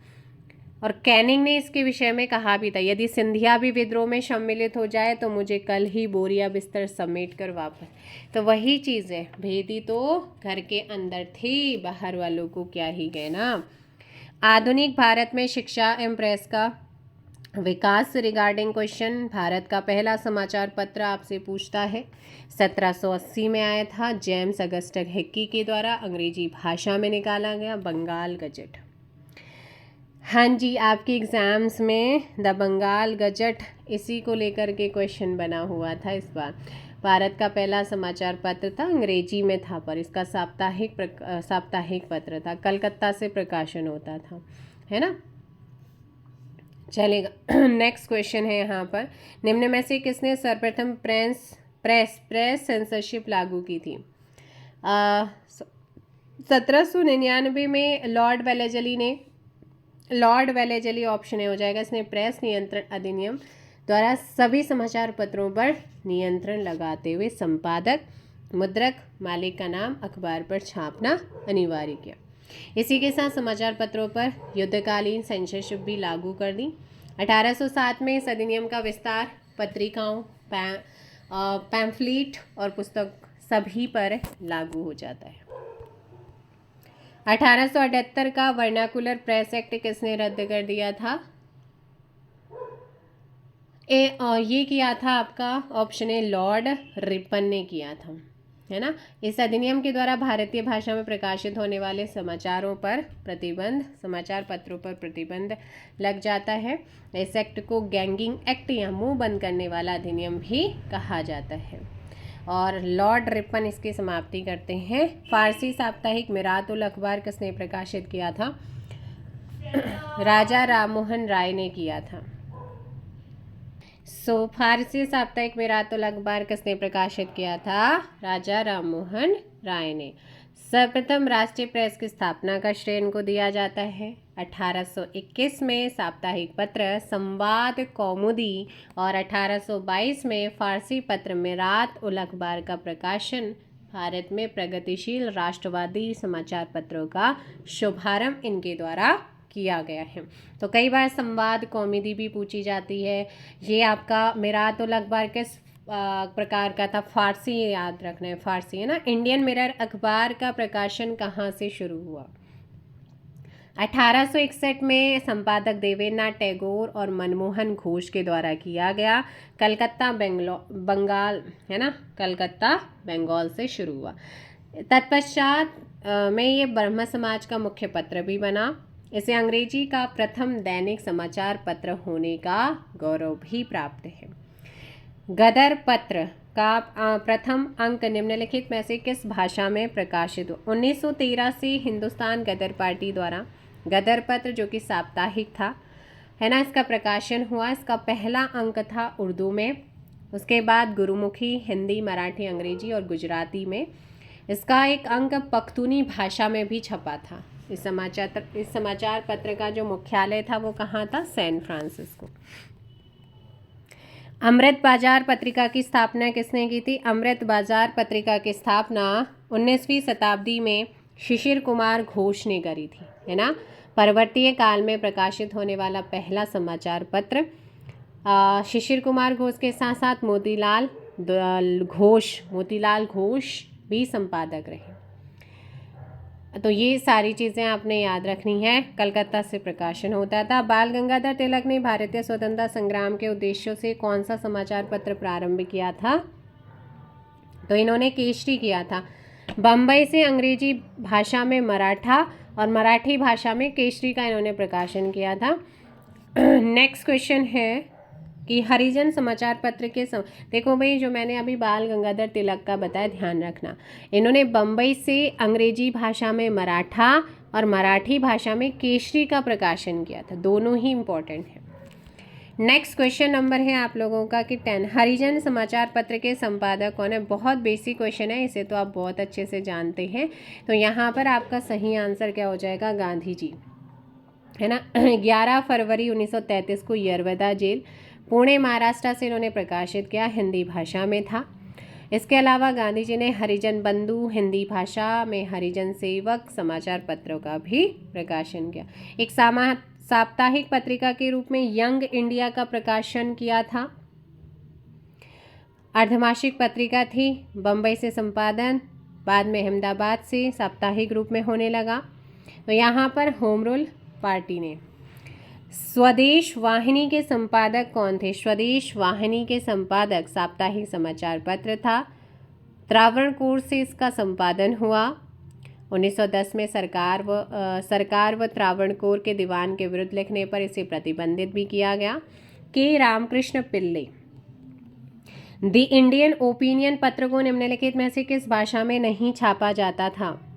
और कैनिंग ने इसके विषय में कहा भी था, यदि सिंधिया भी विद्रोह में सम्मिलित हो जाए तो मुझे कल ही बोरिया बिस्तर समेट कर वापस। तो वही चीज़ है, भेदी तो घर के अंदर थी, बाहर वालों को क्या ही गए ना। आधुनिक भारत में शिक्षा एवं प्रेस का विकास रिगार्डिंग क्वेश्चन। भारत का पहला समाचार पत्र आपसे पूछता है, 1780 में आया था, जेम्स अगस्टस हिक्की के द्वारा, अंग्रेजी भाषा में निकाला गया, बंगाल गजट। हाँ जी, आपके एग्ज़ाम्स में द बंगाल गजट इसी को लेकर के क्वेश्चन बना हुआ था इस बार। भारत का पहला समाचार पत्र था, अंग्रेजी में था, पर इसका साप्ताहिक पत्र था, कलकत्ता से प्रकाशन होता था, है ना। चलेगा। नेक्स्ट क्वेश्चन है यहाँ पर, निम्न में से किसने सर्वप्रथम प्रेस सेंसरशिप लागू की थी? 1799 में लॉर्ड वेलेजली ऑप्शन ए हो जाएगा। इसने प्रेस नियंत्रण अधिनियम द्वारा सभी समाचार पत्रों पर नियंत्रण लगाते हुए संपादक, मुद्रक, मालिक का नाम अखबार पर छापना अनिवार्य किया। इसी के साथ समाचार पत्रों पर युद्धकालीन सेंसरशिप भी लागू कर दी। 1807 में इस अधिनियम का विस्तार पत्रिकाओं, पैम्फलेट और पुस्तक सभी पर लागू हो जाता है। 1878 का वर्नाकुलर प्रेस एक्ट किसने रद्द कर दिया था? ये किया था आपका ऑप्शन ए, लॉर्ड रिपन ने किया था, है ना। इस अधिनियम के द्वारा भारतीय भाषा में प्रकाशित होने वाले समाचारों पर प्रतिबंध, समाचार पत्रों पर प्रतिबंध लग जाता है। इस एक्ट को गैंगिंग एक्ट या मुंह बंद करने वाला अधिनियम भी कहा जाता है। और लॉर्ड रिपन इसकी समाप्ति करते हैं। फारसी साप्ताहिक मिरातुल अखबार किसने प्रकाशित किया था? राजा राममोहन राय ने किया था। फारसी साप्ताहिक मिरातुल अखबार किसने प्रकाशित किया था? राजा राममोहन राय ने। सर्वप्रथम राष्ट्रीय प्रेस की स्थापना का श्रेय इनको दिया जाता है। 1821 में साप्ताहिक पत्र संवाद कौमुदी और 1822 में फारसी पत्र मिरात उल अखबार का प्रकाशन भारत में प्रगतिशील राष्ट्रवादी समाचार पत्रों का शुभारंभ इनके द्वारा किया गया है। तो कई बार संवाद कौमुदी भी पूछी जाती है। ये आपका मिरात उल अखबार किस प्रकार का था? फारसी, याद रखना है, फारसी, है ना। इंडियन मिरर अखबार का प्रकाशन कहाँ से शुरू हुआ? 1861 में संपादक देवेंद्रनाथ टैगोर और मनमोहन घोष के द्वारा किया गया। कलकत्ता बंगाल, है ना, कलकत्ता बंगाल से शुरू हुआ। तत्पश्चात में ये ब्रह्म समाज का मुख्य पत्र भी बना। इसे अंग्रेजी का प्रथम दैनिक समाचार पत्र होने का गौरव भी प्राप्त है। गदर पत्र का प्रथम अंक निम्नलिखित में से किस भाषा में प्रकाशित हुआ? 1913 से हिंदुस्तान गदर पार्टी द्वारा गदर पत्र, जो कि साप्ताहिक था, है ना, इसका प्रकाशन हुआ। इसका पहला अंक था उर्दू में, उसके बाद गुरुमुखी, हिंदी, मराठी, अंग्रेजी और गुजराती में। इसका एक अंक पख्तूनी भाषा में भी छपा था। इस समाचार पत्र का जो मुख्यालय था वो कहाँ था? San Francisco. अमृत बाजार पत्रिका की स्थापना किसने की थी? अमृत बाजार पत्रिका की स्थापना 19वीं शताब्दी में शिशिर कुमार घोष ने करी थी, है ना। परिवर्तीय काल में प्रकाशित होने वाला पहला समाचार पत्र। शिशिर कुमार घोष के साथ साथ मोतीलाल घोष भी संपादक रहे। तो ये सारी चीज़ें आपने याद रखनी है। कलकत्ता से प्रकाशन होता था। बाल गंगाधर तिलक ने भारतीय स्वतंत्रता संग्राम के उद्देश्यों से कौन सा समाचार पत्र प्रारंभ किया था? तो इन्होंने केसरी किया था। बम्बई से अंग्रेजी भाषा में मराठा और मराठी भाषा में केसरी का इन्होंने प्रकाशन किया था। नेक्स्ट क्वेश्चन है कि हरिजन समाचार पत्र के देखो भाई, जो मैंने अभी बाल गंगाधर तिलक का बताया, ध्यान रखना। इन्होंने बम्बई से अंग्रेजी भाषा में मराठा और मराठी भाषा में केसरी का प्रकाशन किया था। दोनों ही इम्पोर्टेंट है। नेक्स्ट क्वेश्चन नंबर है आप लोगों का कि 10 हरिजन समाचार पत्र के संपादक कौन है? बहुत बेसिक क्वेश्चन है, इसे तो आप बहुत अच्छे से जानते हैं। तो यहाँ पर आपका सही आंसर क्या हो जाएगा? गांधी जी, है ना। 11 फरवरी 1933 को यरवदा जेल, पुणे महाराष्ट्र से इन्होंने प्रकाशित किया, हिंदी भाषा में था। इसके अलावा गांधी जी ने हरिजन बंधु, हिंदी भाषा में हरिजन सेवक समाचार पत्रों का भी प्रकाशन किया। एक साप्ताहिक पत्रिका के रूप में यंग इंडिया का प्रकाशन किया था। अर्धमासिक पत्रिका थी, बम्बई से संपादन, बाद में अहमदाबाद से साप्ताहिक रूप में होने लगा। तो यहाँ पर होम रूल पार्टी ने। स्वदेश वाहिनी के संपादक कौन थे? स्वदेश वाहिनी के संपादक साप्ताहिक समाचार पत्र था। त्रावणकोर से इसका संपादन हुआ। 1910 में सरकार व त्रावणकोर के दीवान के विरुद्ध लिखने पर इसे प्रतिबंधित भी किया गया। के रामकृष्ण पिल्ले। द इंडियन ओपिनियन पत्र को निम्नलिखित में से किस भाषा में नहीं छापा जाता था?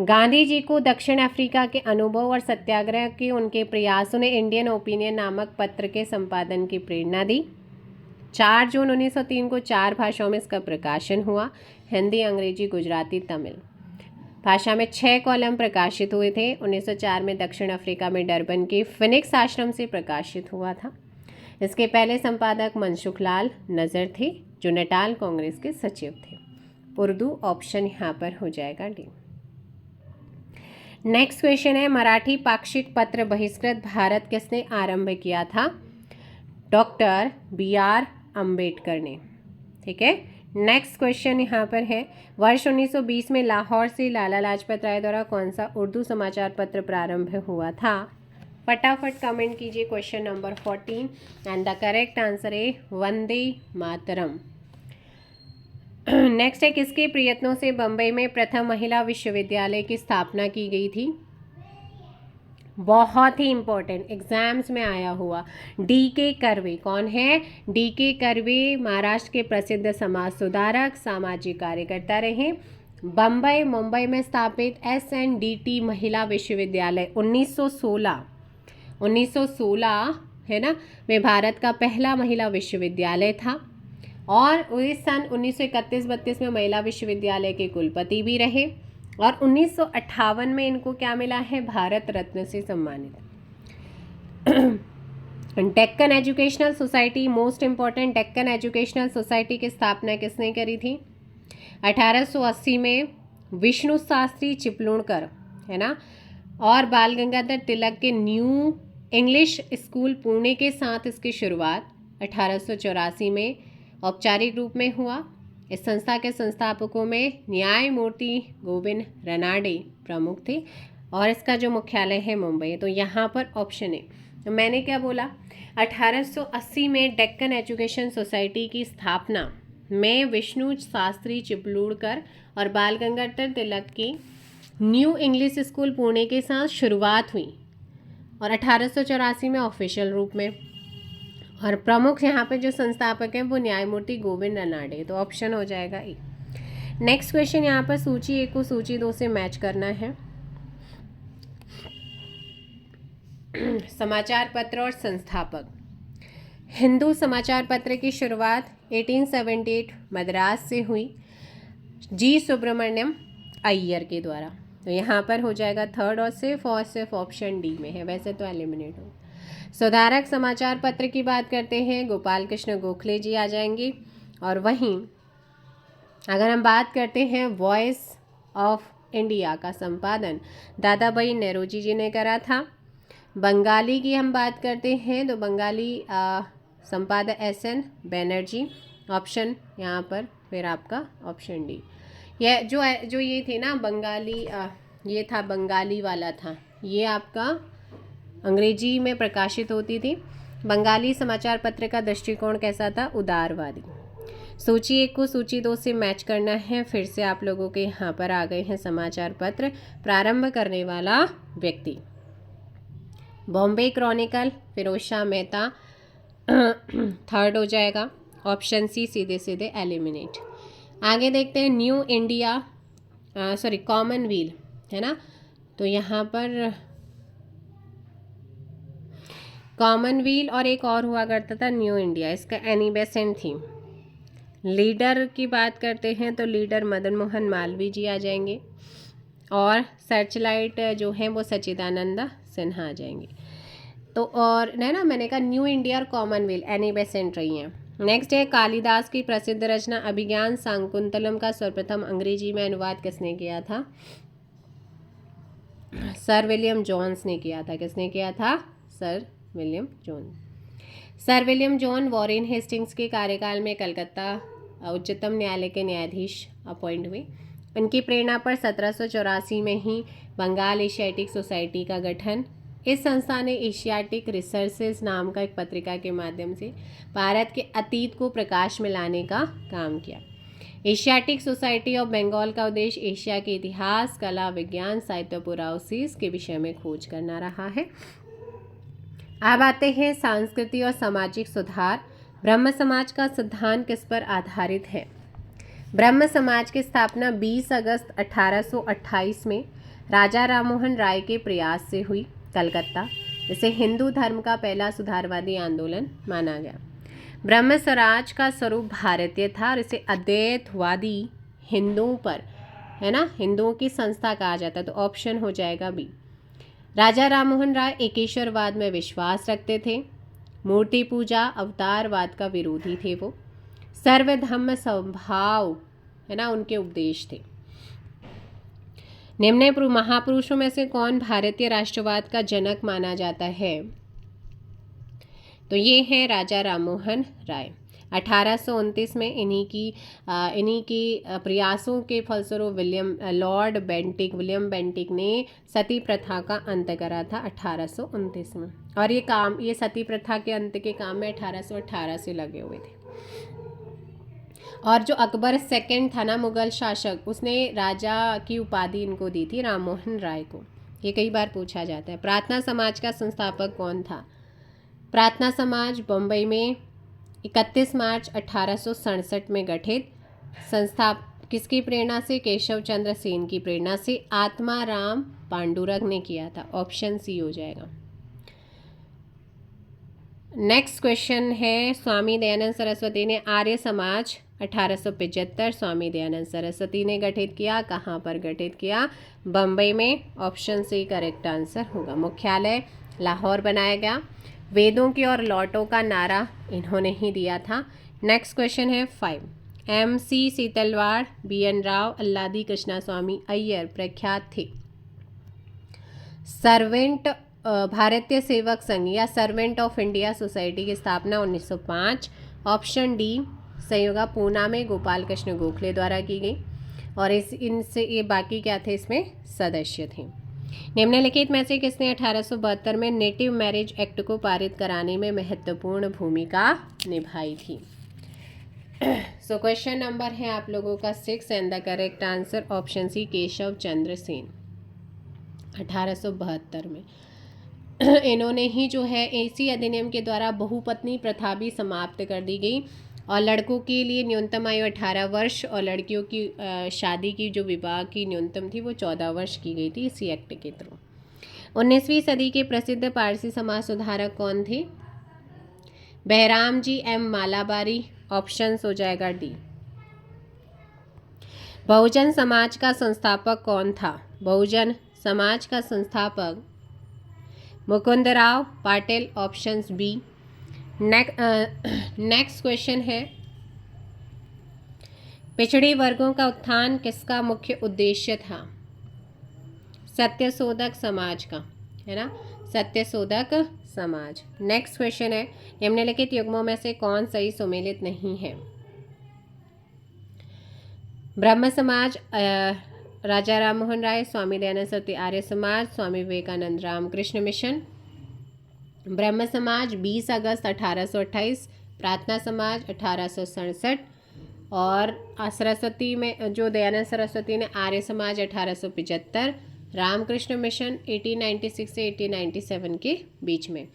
गांधी जी को दक्षिण अफ्रीका के अनुभव और सत्याग्रह के उनके प्रयासों ने इंडियन ओपिनियन नामक पत्र के संपादन की प्रेरणा दी। 4 जून 1903 को 4 भाषाओं में इसका प्रकाशन हुआ, हिंदी, अंग्रेजी, गुजराती, तमिल भाषा में 6 कॉलम प्रकाशित हुए थे। 1904 में दक्षिण अफ्रीका में डरबन के फिनिक्स आश्रम से प्रकाशित हुआ था। इसके पहले संपादक मनसुख लाल नज़र थे, जो नटाल कांग्रेस के सचिव थे। उर्दू ऑप्शन यहाँ पर हो जाएगा डी। नेक्स्ट क्वेश्चन है मराठी पाक्षिक पत्र बहिष्कृत भारत किसने आरंभ किया था? डॉक्टर BR अम्बेडकर ने। ठीक है। नेक्स्ट क्वेश्चन यहाँ पर है वर्ष 1920 में लाहौर से लाला लाजपत राय द्वारा कौन सा उर्दू समाचार पत्र प्रारंभ हुआ था? फटाफट कमेंट कीजिए question number 14 and the correct answer है वंदे मातरम। नेक्स्ट है किसके प्रयत्नों से बम्बई में प्रथम महिला विश्वविद्यालय की स्थापना की गई थी? बहुत ही इंपॉर्टेंट, एग्जाम्स में आया हुआ। DK curve. कौन है? DK कर्वे महाराष्ट्र के प्रसिद्ध समाज सुधारक, सामाजिक कार्यकर्ता रहे। मुंबई में स्थापित SNDT महिला विश्वविद्यालय 1916 है ना, में भारत का पहला महिला विश्वविद्यालय था और सन 1931-32 में महिला विश्वविद्यालय के कुलपति भी रहे और 1958 में इनको क्या मिला है? भारत रत्न से सम्मानित। Deccan educational society, most important, Deccan educational society की स्थापना किसने करी थी? 1880 में विष्णु शास्त्री चिपलूणकर, है ना, और बाल गंगाधर तिलक के न्यू इंग्लिश स्कूल पुणे के साथ इसकी शुरुआत 1884 में औपचारिक रूप में हुआ। इस संस्था के संस्थापकों में न्यायमूर्ति गोविंद रनाडे प्रमुख थे और इसका जो मुख्यालय है मुंबई। तो यहाँ पर ऑप्शन है, तो मैंने क्या बोला? 1880 में डेक्कन एजुकेशन सोसाइटी की स्थापना में विष्णु शास्त्री चिपलूणकर और बाल गंगाधर तिलक की न्यू इंग्लिश स्कूल पुणे के साथ शुरुआत हुई और 1884 में ऑफिशियल रूप में, और प्रमुख यहाँ पे जो संस्थापक हैं वो न्यायमूर्ति गोविंद रनाडे। तो ऑप्शन हो जाएगा ए। नेक्स्ट क्वेश्चन यहाँ पर सूची 1 को सूची 2 से मैच करना है। समाचार पत्र और संस्थापक। हिंदू समाचार पत्र की शुरुआत 1878 मद्रास से हुई जी सुब्रमण्यम अय्यर के द्वारा। तो यहाँ पर हो जाएगा थर्ड और सिर्फ ऑप्शन डी में है, वैसे तो एलिमिनेट हो। सुधारक समाचार पत्र की बात करते हैं, गोपाल कृष्ण गोखले जी आ जाएंगे। और वहीं अगर हम बात करते हैं वॉइस ऑफ इंडिया का संपादन दादा भाई नौरोजी जी ने करा था। बंगाली की हम बात करते हैं तो बंगाली संपादक SN बैनर्जी। ऑप्शन यहाँ पर फिर आपका ऑप्शन डी। यह जो ये थे ना बंगाली, ये था बंगाली वाला था, ये आपका अंग्रेजी में प्रकाशित होती थी। बंगाली समाचार पत्र का दृष्टिकोण कैसा था? उदारवादी। सूची 1 को सूची 2 से मैच करना है। फिर से आप लोगों के यहाँ पर आ गए हैं समाचार पत्र। प्रारंभ करने वाला व्यक्ति बॉम्बे क्रॉनिकल, फिरोज शाह मेहता थर्ड हो जाएगा। ऑप्शन सी सीधे सीधे एलिमिनेट। आगे देखते हैं न्यू इंडिया, कॉमनवेल्थ है ना, तो यहाँ पर कॉमनवेल्थ और एक और हुआ करता था न्यू इंडिया, इसका एनी बेसेंट थी। लीडर की बात करते हैं तो लीडर मदन मोहन मालवीय जी आ जाएंगे और सर्चलाइट जो है वो सच्चिदानंद सिन्हा आ जाएंगे। तो और ना मैंने कहा न्यू इंडिया और कॉमनवेल्थ एनी बेसेंट रही हैं। नेक्स्ट है कालिदास की प्रसिद्ध रचना अभिज्ञान शाकुंतलम का सर्वप्रथम अंग्रेजी में अनुवाद किसने किया था? सर विलियम जोन्स ने किया था। किसने किया था? Sir William Jones. Sir William John Warren Hastings के कार्यकाल में कलकत्ता उच्चतम न्यायालय के न्यायाधीश अपॉइंट हुए। उनकी प्रेरणा पर 1784 में ही बंगाल एशियाटिक सोसाइटी का गठन। इस संस्था ने एशियाटिक रिसर्चेज नाम का एक पत्रिका के माध्यम से भारत के अतीत को प्रकाश में लाने का काम किया। एशियाटिक सोसाइटी ऑफ बंगाल का उद्देश्य एशिया के इतिहास, कला, विज्ञान, साहित्य, पुरावशीष के विषय में खोज करना रहा है। अब आते हैं सांस्कृतिक और सामाजिक सुधार। ब्रह्म समाज का सिद्धांत किस पर आधारित है? ब्रह्म समाज की स्थापना 20 अगस्त 1828 में राजा राममोहन राय के प्रयास से हुई। कलकत्ता, इसे हिंदू धर्म का पहला सुधारवादी आंदोलन माना गया। ब्रह्म स्वराज का स्वरूप भारतीय था और इसे अद्वैतवादी हिंदुओं पर, है ना, हिंदुओं की संस्था कहा जाता है। तो ऑप्शन हो जाएगा बी। राजा राममोहन राय एकेश्वरवाद में विश्वास रखते थे। मूर्ति पूजा, अवतारवाद का विरोधी थे वो। सर्वधर्म समभाव, है ना, उनके उपदेश थे। निम्न महापुरुषों में से कौन भारतीय राष्ट्रवाद का जनक माना जाता है? तो ये है राजा राममोहन राय। 1829 में इन्हीं की प्रयासों के फलस्वरूप विलियम बेंटिक ने सती प्रथा का अंत करा था 1829 में। और ये सती प्रथा के अंत के काम में 1818 से लगे हुए थे। और जो अकबर सेकंड था ना, मुगल शासक, उसने राजा की उपाधि इनको दी थी, राममोहन राय को। ये कई बार पूछा जाता है। प्रार्थना समाज का संस्थापक कौन था? प्रार्थना समाज बम्बई में 31 मार्च 1867 में गठित। संस्था किसकी प्रेरणा से? केशव चंद्र सेन की प्रेरणा से आत्माराम पांडुरंग ने किया था। ऑप्शन सी हो जाएगा। नेक्स्ट क्वेश्चन है स्वामी दयानंद सरस्वती ने आर्य समाज 1875 स्वामी दयानंद सरस्वती ने गठित किया। कहाँ पर गठित किया? बम्बई में। ऑप्शन सी करेक्ट आंसर होगा। मुख्यालय लाहौर बनाया गया। वेदों की और लौटों का नारा इन्होंने ही दिया था। नेक्स्ट क्वेश्चन है 5। MC सीतलवाड़, BN राव, अल्लादी कृष्णा स्वामी अय्यर प्रख्यात थे। सर्वेंट भारतीय सेवक संघ या सर्वेंट ऑफ इंडिया सोसाइटी की स्थापना 1905। ऑप्शन डी सही होगा। पूना में गोपाल कृष्ण गोखले द्वारा की गई। और इनसे ये बाकी क्या थे, इसमें सदस्य थे। निम्नलिखित में से किसने 1872 में नेटिव मैरिज एक्ट को पारित कराने में महत्वपूर्ण भूमिका निभाई थी? सो क्वेश्चन नंबर है आप लोगों का 6 and the correct answer option C Keshav Chandra Sen. 1872 में इन्होंने ही जो है इसी अधिनियम के द्वारा बहुपत्नी प्रथा भी समाप्त कर दी गई और लड़कों के लिए न्यूनतम आयु 18 वर्ष और लड़कियों की शादी की जो विवाह की न्यूनतम थी वो 14 वर्ष की गई थी इसी एक्ट के थ्रू। 19वीं सदी के प्रसिद्ध पारसी समाज सुधारक कौन थे? बहराम जी M मालाबारी। ऑप्शंस हो जाएगा डी। बहुजन समाज का संस्थापक कौन था? बहुजन समाज का संस्थापक Mukundrao Patil, options B. Next question है, पिछड़े वर्गों का उत्थान किसका मुख्य उद्देश्य था? सत्यशोधक समाज का, है ना, सत्यशोधक समाज। नेक्स्ट क्वेश्चन है, निम्नलिखित युग्मों में से कौन सही सुमेलित नहीं है? ब्रह्म समाज, राजा राम मोहन राय, स्वामी दयानंद सरस्वती आर्य समाज, स्वामी विवेकानंद रामकृष्ण मिशन। ब्रह्म समाज 20 अगस्त 1828, प्रार्थना समाज 1867, और सरस्वती में जो दयानंद सरस्वती ने आर्य समाज 1875, रामकृष्ण मिशन 1896 से 1897 के बीच में।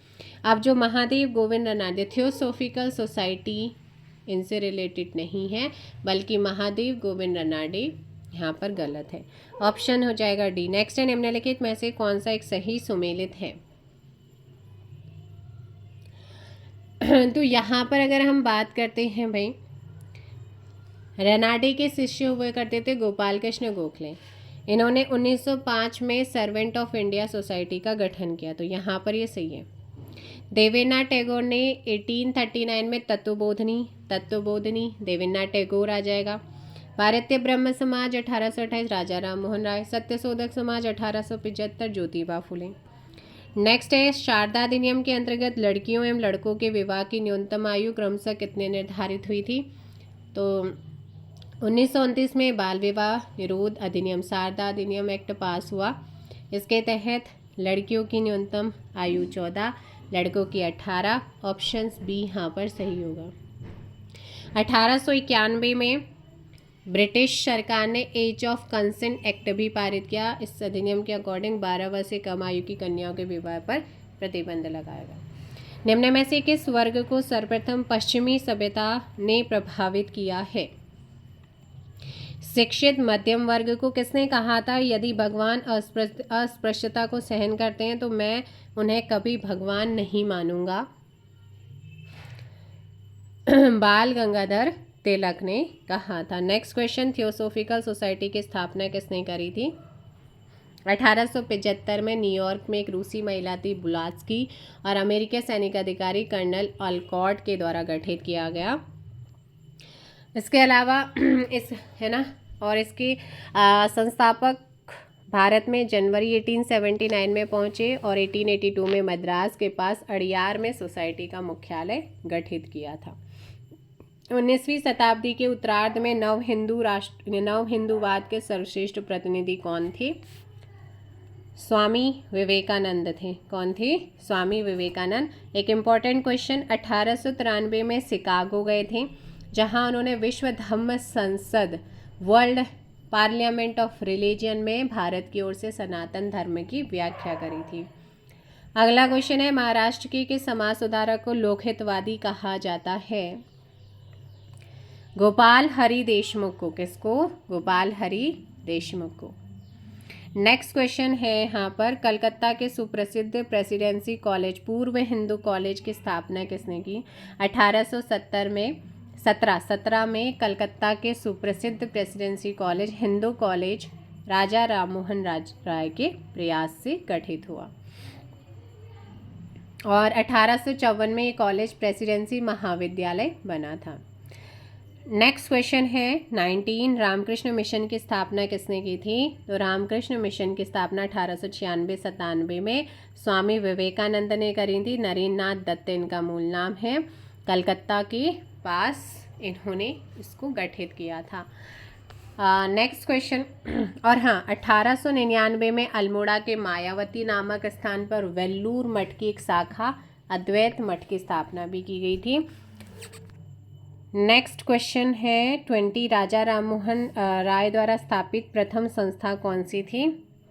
अब जो महादेव गोविंद रनाडे थियोसॉफिकल सोसाइटी, इनसे रिलेटेड नहीं है, बल्कि महादेव गोविंद रनाडे यहाँ पर गलत है। ऑप्शन हो जाएगा डी। नेक्स्ट है, निम्नलिखित में से कौन सा एक सही सुमेलित है? तो यहाँ पर अगर हम बात करते हैं भाई, रनाडे के शिष्य हुए करते थे गोपाल कृष्ण गोखले। इन्होंने 1905 में सर्वेंट ऑफ इंडिया सोसाइटी का गठन किया, तो यहाँ पर ये सही है। देवेंद्रनाथ टैगोर ने 1839 में तत्वबोधिनी देवेंद्रनाथ टैगोर आ जाएगा। भारतीय ब्रह्म समाज 1828, राजा राम मोहन राय। सत्यशोधक समाज 1875, ज्योतिबा फुले। नेक्स्ट है, शारदा अधिनियम के अंतर्गत लड़कियों एवं लड़कों के विवाह की न्यूनतम आयु क्रमशः कितने निर्धारित हुई थी? तो 1929 में बाल विवाह निरोध अधिनियम, शारदा अधिनियम एक्ट पास हुआ। इसके तहत लड़कियों की न्यूनतम आयु 14, लड़कों की 18। ऑप्शंस बी यहाँ पर सही होगा। 1891 में ब्रिटिश सरकार ने एज ऑफ कंसेंट एक्ट भी पारित किया। इस अधिनियम के अकॉर्डिंग 12 वर्ष से कम आयु की कन्याओं के विवाह पर प्रतिबंध लगाएगा। निम्न में से किस वर्ग को सर्वप्रथम पश्चिमी सभ्यता ने प्रभावित किया है? शिक्षित मध्यम वर्ग को किसने कहा था, यदि भगवान अस्पृश्यता को सहन करते हैं तो मैं उन्हें कभी भगवान नहीं मानूंगा? बाल गंगाधर तिलक ने कहा था। नेक्स्ट क्वेश्चन, थियोसॉफिकल सोसाइटी की स्थापना किसने करी थी? 1875 में न्यूयॉर्क में एक रूसी महिला थी बुलास्की, और अमेरिकी सैनिक अधिकारी कर्नल ऑलकॉट के द्वारा गठित किया गया। इसके अलावा इस, है ना, और इसके संस्थापक भारत में जनवरी 1879 में पहुंचे और 1882 में मद्रास के पास अड़ियार में सोसाइटी का मुख्यालय गठित किया था। 19वीं शताब्दी के उत्तरार्ध में नव हिंदूवाद के सर्वश्रेष्ठ प्रतिनिधि कौन थे? स्वामी विवेकानंद थे। कौन थे? स्वामी विवेकानंद। एक इम्पॉर्टेंट क्वेश्चन, 1893 में शिकागो गए थे, जहां उन्होंने विश्व धम्म संसद, वर्ल्ड पार्लियामेंट ऑफ रिलीजन में भारत की ओर से सनातन धर्म की व्याख्या करी थी। अगला क्वेश्चन है, महाराष्ट्र के किस समाज सुधारक को लोकहितवादी कहा जाता है? गोपाल हरि देशमुख को। किसको? गोपाल हरि देशमुख को। नेक्स्ट क्वेश्चन है यहाँ पर, कलकत्ता के सुप्रसिद्ध प्रेसिडेंसी कॉलेज पूर्व हिंदू कॉलेज की स्थापना किसने की? 1870 में 17 में कलकत्ता के सुप्रसिद्ध presidency college Hindu college Raja Rammohan Roy के प्रयास से गठित हुआ, और 1854 में ये कॉलेज प्रेसिडेंसी महाविद्यालय बना था। नेक्स्ट क्वेश्चन है 19, रामकृष्ण मिशन की स्थापना किसने की थी? तो रामकृष्ण मिशन की स्थापना 1896-97 में स्वामी विवेकानंद ने करी थी। नरेंद्र नाथ दत्त इनका मूल नाम है। कलकत्ता के पास इन्होंने इसको गठित किया था। नेक्स्ट क्वेश्चन, और हाँ, 1899 में अल्मोड़ा के मायावती नामक स्थान पर वेल्लूर मठ की एक शाखा अद्वैत मठ की स्थापना भी की गई थी। नेक्स्ट क्वेश्चन है 20, राजा राममोहन राय द्वारा स्थापित प्रथम संस्था कौन सी थी?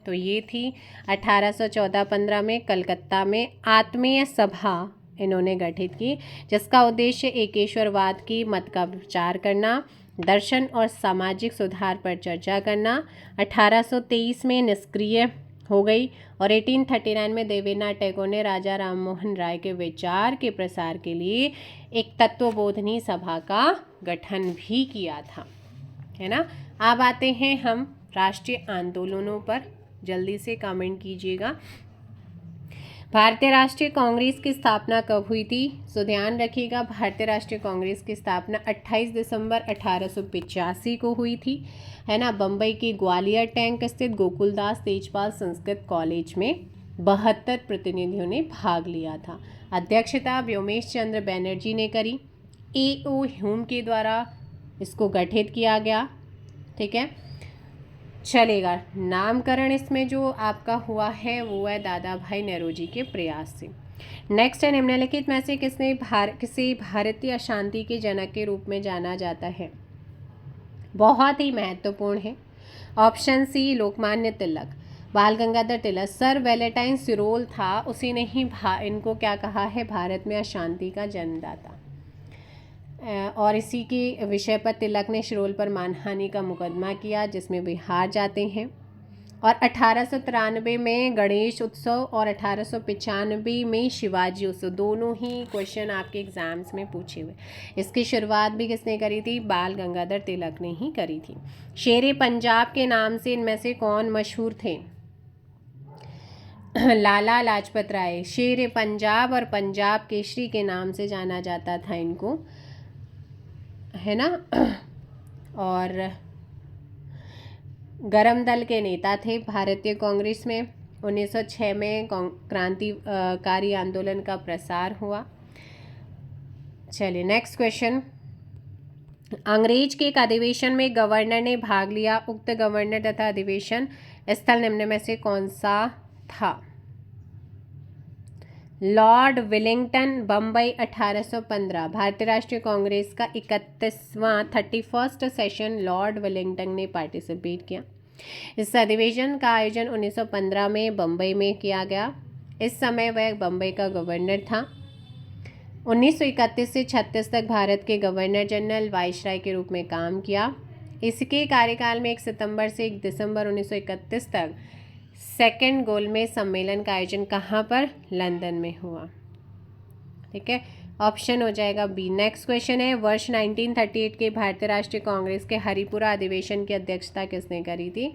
तो ये थी 1814-15 में कलकत्ता में आत्मीय सभा इन्होंने गठित की, जिसका उद्देश्य एकेश्वरवाद की मत का प्रचार करना, दर्शन और सामाजिक सुधार पर चर्चा करना। 1823 में निष्क्रिय हो गई, और 1839 में देवेंद्रनाथ टैगोर ने राजा राममोहन राय के विचार के प्रसार के लिए एक तत्वबोधिनी सभा का गठन भी किया था, है ना। अब आते हैं हम राष्ट्रीय आंदोलनों पर, जल्दी से कमेंट कीजिएगा। भारतीय राष्ट्रीय कांग्रेस की स्थापना कब हुई थी? सो ध्यान रखिएगा, भारतीय राष्ट्रीय कांग्रेस की स्थापना 28 दिसंबर 1885 को हुई थी, है ना। बम्बई के ग्वालियर टैंक स्थित गोकुलदास तेजपाल संस्कृत कॉलेज में 72 प्रतिनिधियों ने भाग लिया था। अध्यक्षता व्योमेश चंद्र बैनर्जी ने करी। A.O. ह्यूम के द्वारा इसको गठित किया गया, ठीक है, चलेगा। नामकरण इसमें जो आपका हुआ है वो है दादा भाई नौरोजी के प्रयास से। नेक्स्ट है, निम्नलिखित में से किसे भारतीय अशांति के जनक के रूप में जाना जाता है? बहुत ही महत्वपूर्ण है। ऑप्शन सी लोकमान्य तिलक, बाल गंगाधर तिलक। सर वैलेंटाइन सिरोल था, उसी ने ही इनको क्या कहा है, भारत में अशांति का जन्मदाता। और इसी के विषय पर तिलक ने सिरोल पर मानहानि का मुकदमा किया, जिसमें वे हार जाते हैं। और 1893 में गणेश उत्सव और 1895 में शिवाजी उत्सव, दोनों ही क्वेश्चन आपके एग्जाम्स में पूछे हुए। इसकी शुरुआत भी किसने करी थी? बाल गंगाधर तिलक ने ही करी थी। शेरे पंजाब के नाम से इनमें से कौन मशहूर थे? लाला लाजपत राय। शेरे पंजाब और पंजाब केसरी के नाम से जाना जाता था इनको, है ना। और गरम दल के नेता थे भारतीय कांग्रेस में। 1906 में क्रांतिकारी आंदोलन का प्रसार हुआ। चलिए नेक्स्ट क्वेश्चन, अंग्रेज के एक अधिवेशन में गवर्नर ने भाग लिया, उक्त गवर्नर तथा अधिवेशन स्थल निम्न में से कौन सा था? Lord Willingdon, Bombay 1815। भारतीय राष्ट्रीय कांग्रेस का 31वां सेशन लॉर्ड विलिंगटन ने पार्टिसिपेट किया। इस अधिवेशन का आयोजन 1915 में बम्बई में किया गया। इस समय वह बम्बई का गवर्नर था। 1931 से 36 तक भारत के गवर्नर जनरल वाइसराय के रूप में काम किया। इसके कार्यकाल में 1 सितंबर से 1 दिसंबर 1931 तक सेकेंड गोलमेज सम्मेलन का आयोजन कहाँ पर? लंदन में हुआ, ठीक है। ऑप्शन हो जाएगा बी। नेक्स्ट क्वेश्चन है, वर्ष 1938 के भारतीय राष्ट्रीय कांग्रेस के हरिपुरा अधिवेशन की अध्यक्षता किसने करी थी?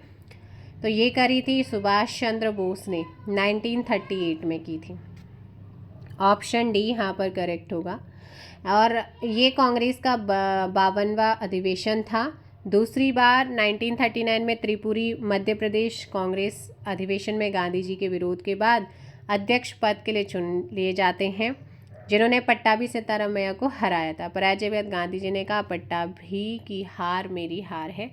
तो ये करी थी सुभाष चंद्र बोस ने, 1938 में की थी। ऑप्शन डी यहाँ पर करेक्ट होगा। और ये कांग्रेस का 52वां अधिवेशन था। दूसरी बार 1939 में त्रिपुरी मध्य प्रदेश कांग्रेस अधिवेशन में गांधी जी के विरोध के बाद अध्यक्ष पद के लिए चुन लिए जाते हैं, जिन्होंने पट्टाभी सीतारामैया को हराया था। पराजय के बाद गांधी जी ने कहा पट्टाभी की हार मेरी हार है।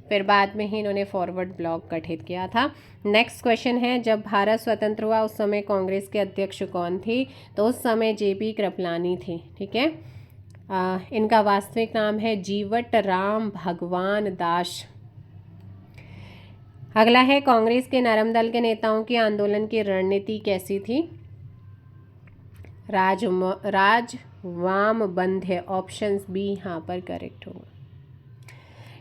फिर बाद में ही इन्होंने फॉरवर्ड ब्लॉक गठित किया था। नेक्स्ट क्वेश्चन है, जब भारत स्वतंत्र हुआ उस समय कांग्रेस के अध्यक्ष कौन थे? तो उस समय JP कृपलानी थे, ठीक है। इनका वास्तविक नाम है जीवट राम भगवान दास। अगला है, कांग्रेस के नरम दल के नेताओं की आंदोलन की रणनीति कैसी थी? राजवाम बंध्य, ऑप्शन बी यहाँ पर करेक्ट होगा।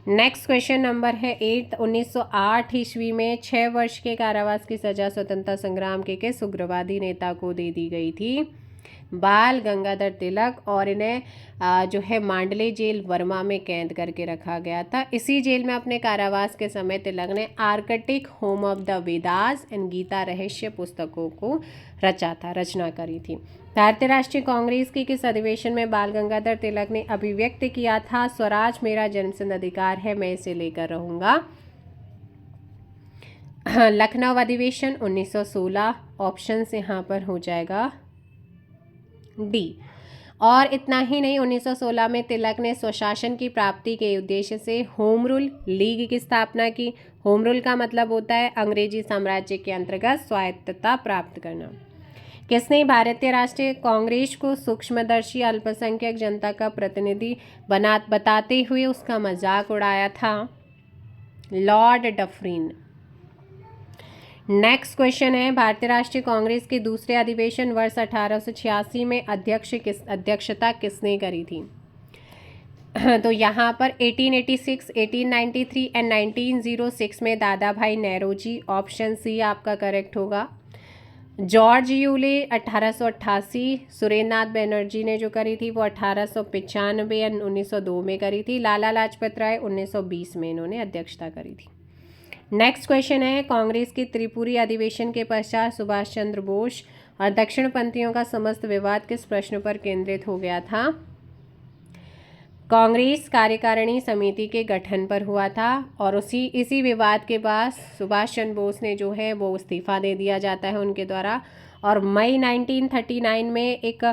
नेक्स्ट क्वेश्चन नंबर है 8, 1908 ईस्वी में 6 वर्ष के कारावास की सजा स्वतंत्रता संग्राम के किस उग्रवादी नेता को दे दी गई थी? बाल गंगाधर तिलक। और इन्हें जो है मांडले जेल वर्मा में कैद करके रखा गया था। इसी जेल में अपने कारावास के समय तिलक ने Arctic Home of the Vedas and Gita Rahasya पुस्तकों को रचना करी थी। भारतीय राष्ट्रीय कांग्रेस के किस अधिवेशन में बाल गंगाधर तिलक ने अभिव्यक्त किया था स्वराज मेरा जन्मसिद्ध अधिकार है, मैं इसे लेकर रहूंगा? लखनऊ अधिवेशन 1916, ऑप्शन से यहाँ पर हो जाएगा डी। और इतना ही नहीं, 1916 में तिलक ने स्वशासन की प्राप्ति के उद्देश्य से होम रूल लीग की स्थापना की। होम रूल का मतलब होता है अंग्रेजी साम्राज्य के अंतर्गत स्वायत्तता प्राप्त करना। किसने भारतीय राष्ट्रीय कांग्रेस को सूक्ष्मदर्शी अल्पसंख्यक जनता का प्रतिनिधि बताते हुए उसका मजाक उड़ाया था? Lord Dufferin. नेक्स्ट क्वेश्चन है, भारतीय राष्ट्रीय कांग्रेस के दूसरे अधिवेशन वर्ष 1886 में अध्यक्षता किसने करी थी? तो यहाँ पर 1886, 1893 एंड 1906 में दादा भाई नौरोजी, ऑप्शन सी आपका करेक्ट होगा। जॉर्ज यूले 1888, सुरेंद्रनाथ बनर्जी ने जो करी थी वो 1895 या 1902 में करी थी। लाला लाजपत राय 1920 में इन्होंने अध्यक्षता करी थी। नेक्स्ट क्वेश्चन है, कांग्रेस के त्रिपुरी अधिवेशन के पश्चात सुभाष चंद्र बोस और दक्षिणपंथियों का समस्त विवाद किस प्रश्न पर केंद्रित हो गया था? कांग्रेस कार्यकारिणी समिति के गठन पर हुआ था। और इसी विवाद के बाद सुभाष चंद्र बोस ने जो है वो इस्तीफा दे दिया जाता है उनके द्वारा। और मई 1939 में एक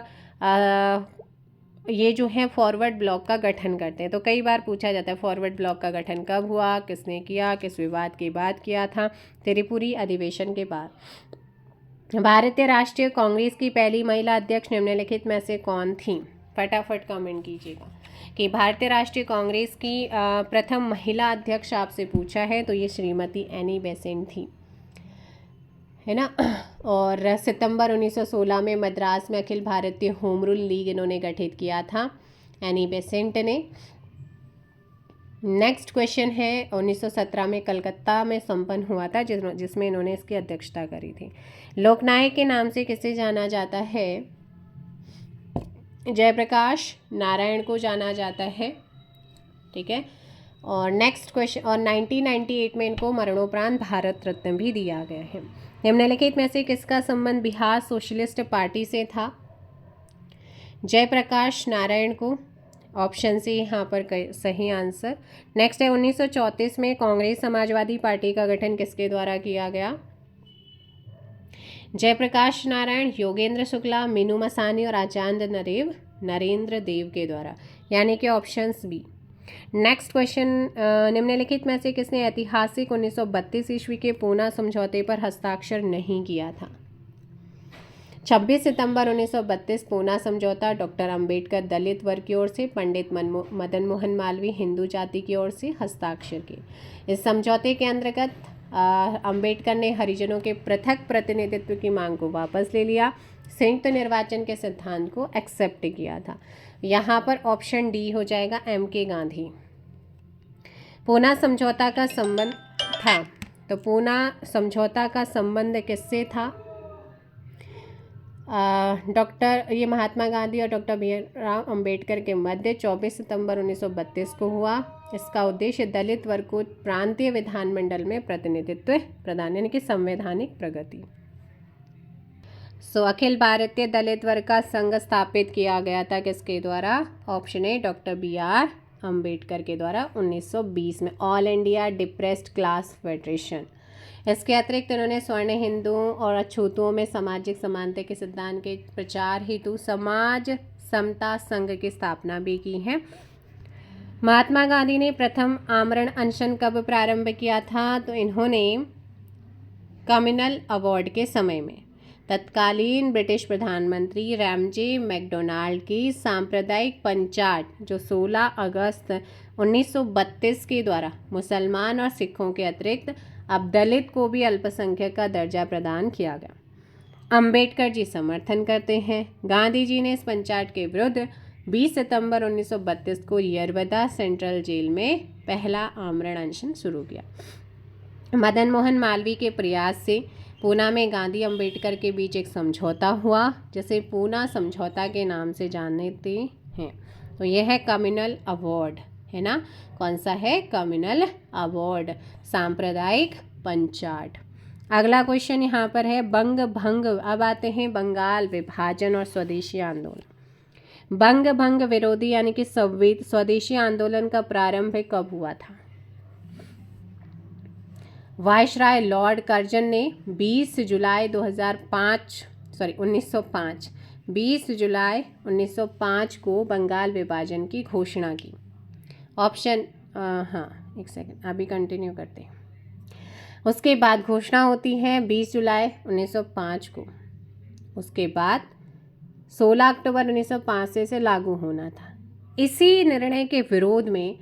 ये जो है फॉरवर्ड ब्लॉक का गठन करते हैं। तो कई बार पूछा जाता है फॉरवर्ड ब्लॉक का गठन कब हुआ, किसने किया, किस विवाद के बाद किया था? त्रिपुरी अधिवेशन के बाद। भारतीय राष्ट्रीय कांग्रेस की पहली महिला अध्यक्ष निम्नलिखित में से कौन थी? फटाफट कमेंट कीजिएगा कि भारतीय राष्ट्रीय कांग्रेस की प्रथम महिला अध्यक्ष आपसे पूछा है तो ये श्रीमती एनी बेसेंट थी, है ना। और सितंबर 1916 में मद्रास में Akhil Bharatiya home rule league इन्होंने गठित किया था, एनी बेसेंट ने। नेक्स्ट क्वेश्चन है 1917 में कलकत्ता में संपन्न हुआ था जिसमें इन्होंने इसकी अध्यक्षता करी थी। लोकनायक के नाम से किसे जाना जाता है? जयप्रकाश नारायण को जाना जाता है, ठीक है। और नेक्स्ट क्वेश्चन, और 1998 में इनको मरणोपरांत भारत रत्न भी दिया गया है। निम्नलिखित में से किसका संबंध बिहार सोशलिस्ट पार्टी से था? जयप्रकाश नारायण को, ऑप्शन सी यहाँ पर सही आंसर। नेक्स्ट है 1934 में कांग्रेस समाजवादी पार्टी का गठन किसके द्वारा किया गया? जयप्रकाश नारायण, योगेंद्र शुक्ला, मीनू मसानी और आचार्य नरेंद्र देव के द्वारा, यानी कि ऑप्शंस बी। नेक्स्ट क्वेश्चन, निम्नलिखित में से किसने ऐतिहासिक 1932 ईस्वी के पूना समझौते पर हस्ताक्षर नहीं किया था? 26 सितंबर 1932 पूना समझौता डॉक्टर अंबेडकर दलित वर्ग की ओर से, पंडित मदन मोहन मालवीय हिंदू जाति की ओर से हस्ताक्षर किए। इस समझौते के अंतर्गत अंबेडकर ने हरिजनों के पृथक प्रतिनिधित्व की मांग को वापस ले लिया, संयुक्त निर्वाचन के सिद्धांत को एक्सेप्ट किया था। यहाँ पर ऑप्शन डी हो जाएगा, एम के गांधी। पूना समझौता का संबंध था, तो पूना समझौता का संबंध किससे था? ये महात्मा गांधी और डॉक्टर भीमराव अंबेडकर के मध्य 24 सितंबर 1932 को हुआ। इसका उद्देश्य दलित वर्ग को प्रांतीय विधानमंडल में प्रतिनिधित्व प्रदान, यानी कि संवैधानिक प्रगति। अखिल भारतीय दलित वर्ग का संघ स्थापित किया गया था किसके द्वारा? Option A, doctor BR Ambedkar के द्वारा 1920 में, all India depressed class federation. इसके अतिरिक्त उन्होंने स्वर्ण हिंदुओं और अछूतों में सामाजिक समानता के सिद्धांत के प्रचार हेतु समाज समता संघ की स्थापना भी की है। महात्मा गांधी ने प्रथम आमरण अनशन कब प्रारंभ किया था? तो इन्होंने कम्युनल अवार्ड के समय में तत्कालीन ब्रिटिश प्रधानमंत्री रैमजे मैकडोनाल्ड की सांप्रदायिक पंचायत जो 16 अगस्त 1932 के द्वारा मुसलमान और सिखों के अतिरिक्त अब दलित को भी अल्पसंख्यक का दर्जा प्रदान किया गया। अंबेडकर जी समर्थन करते हैं। गांधी जी ने इस पंचायत के विरुद्ध 20 सितंबर 1932 को यरवदा सेंट्रल जेल में पहला आमरण अनशन शुरू किया। मदन मोहन मालवीय के प्रयास से पूना में गांधी अंबेडकर के बीच एक समझौता हुआ जिसे पूना समझौता के नाम से जानते हैं। तो यह है कम्युनल अवार्ड, है ना। कौन सा है? कम्युनल अवार्ड, सांप्रदायिक पंचायत। अगला क्वेश्चन यहाँ पर है बंग भंग। अब आते हैं बंगाल विभाजन और स्वदेशी आंदोलन। बंग भंग विरोधी यानी कि स्वदेशी आंदोलन का प्रारंभ कब हुआ था? वायसराय लॉर्ड कर्जन ने 20 जुलाई 1905 को बंगाल विभाजन की घोषणा की। ऑप्शन एक सेकंड, अभी कंटिन्यू करते हैं। उसके बाद घोषणा होती है 20 जुलाई 1905 को। उसके बाद 16 अक्टूबर 1905 से लागू होना था। इसी निर्णय के विरोध में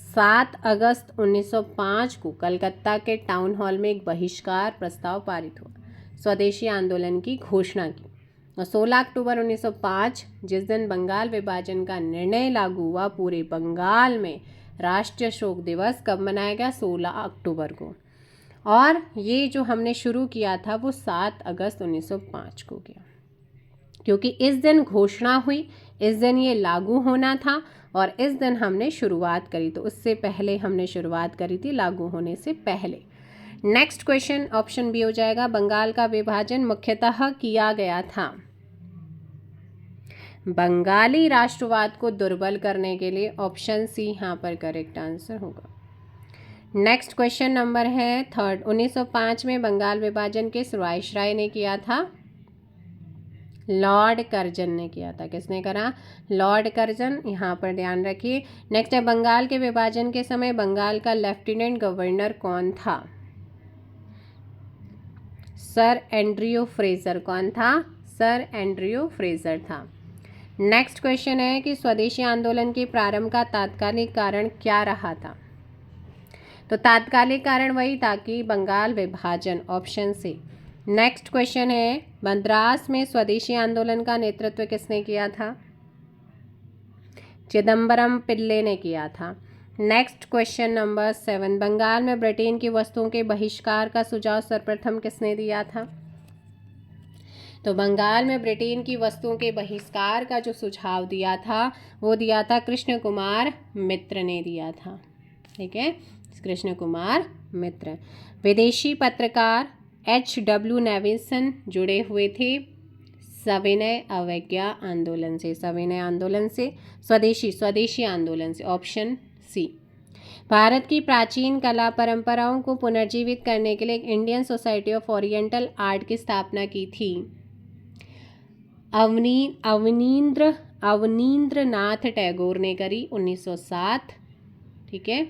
7 अगस्त 1905 को कलकत्ता के टाउन हॉल में एक बहिष्कार प्रस्ताव पारित हुआ, स्वदेशी आंदोलन की घोषणा की। और 16 अक्टूबर 1905 जिस दिन बंगाल विभाजन का निर्णय लागू हुआ, पूरे बंगाल में राष्ट्रीय शोक दिवस कब मनाया गया? 16 अक्टूबर को। और ये जो हमने शुरू किया था वो 7 अगस्त 1905 को किया, क्योंकि इस दिन घोषणा हुई, इस दिन ये लागू होना था और इस दिन हमने शुरुआत करी। तो उससे पहले हमने शुरुआत करी थी, लागू होने से पहले, नेक्स्ट क्वेश्चन ऑप्शन बी हो जाएगा, बंगाल का विभाजन मुख्यतः किया गया था बंगाली राष्ट्रवाद को दुर्बल करने के लिए। ऑप्शन सी यहाँ पर करेक्ट आंसर होगा। नेक्स्ट क्वेश्चन नंबर है थर्ड, 1905 में बंगाल विभाजन किस वायसराय ने किया था? लॉर्ड कर्जन ने किया था। किसने करा? लॉर्ड कर्जन, यहाँ पर ध्यान रखिए। नेक्स्ट है, बंगाल के विभाजन के समय बंगाल का लेफ्टिनेंट गवर्नर कौन था? Sir Andrew Fraser. कौन था? सर एंड्रयू फ्रेजर था। नेक्स्ट क्वेश्चन है कि स्वदेशी आंदोलन के प्रारंभ का तात्कालिक कारण क्या रहा था? तो तात्कालिक कारण वही था कि बंगाल विभाजन। Option C. नेक्स्ट क्वेश्चन है, मद्रास में स्वदेशी आंदोलन का नेतृत्व किसने किया था? चिदम्बरम पिल्ले ने किया था। नेक्स्ट क्वेश्चन नंबर 7, बंगाल में ब्रिटेन की वस्तुओं के बहिष्कार का सुझाव सर्वप्रथम किसने दिया था? तो बंगाल में ब्रिटेन की वस्तुओं के बहिष्कार का जो सुझाव दिया था वो दिया था कृष्ण कुमार मित्र ने दिया था। ठीक है, कृष्ण कुमार मित्र। विदेशी पत्रकार H.W. नेविसन जुड़े हुए थे सविनय अवज्ञा आंदोलन से। सविनय आंदोलन से, स्वदेशी आंदोलन से। Option C. भारत की प्राचीन कला परंपराओं को पुनर्जीवित करने के लिए Indian society of oriental art की स्थापना की थी अवनींद्र नाथ टैगोर ने करी 1907। ठीक है,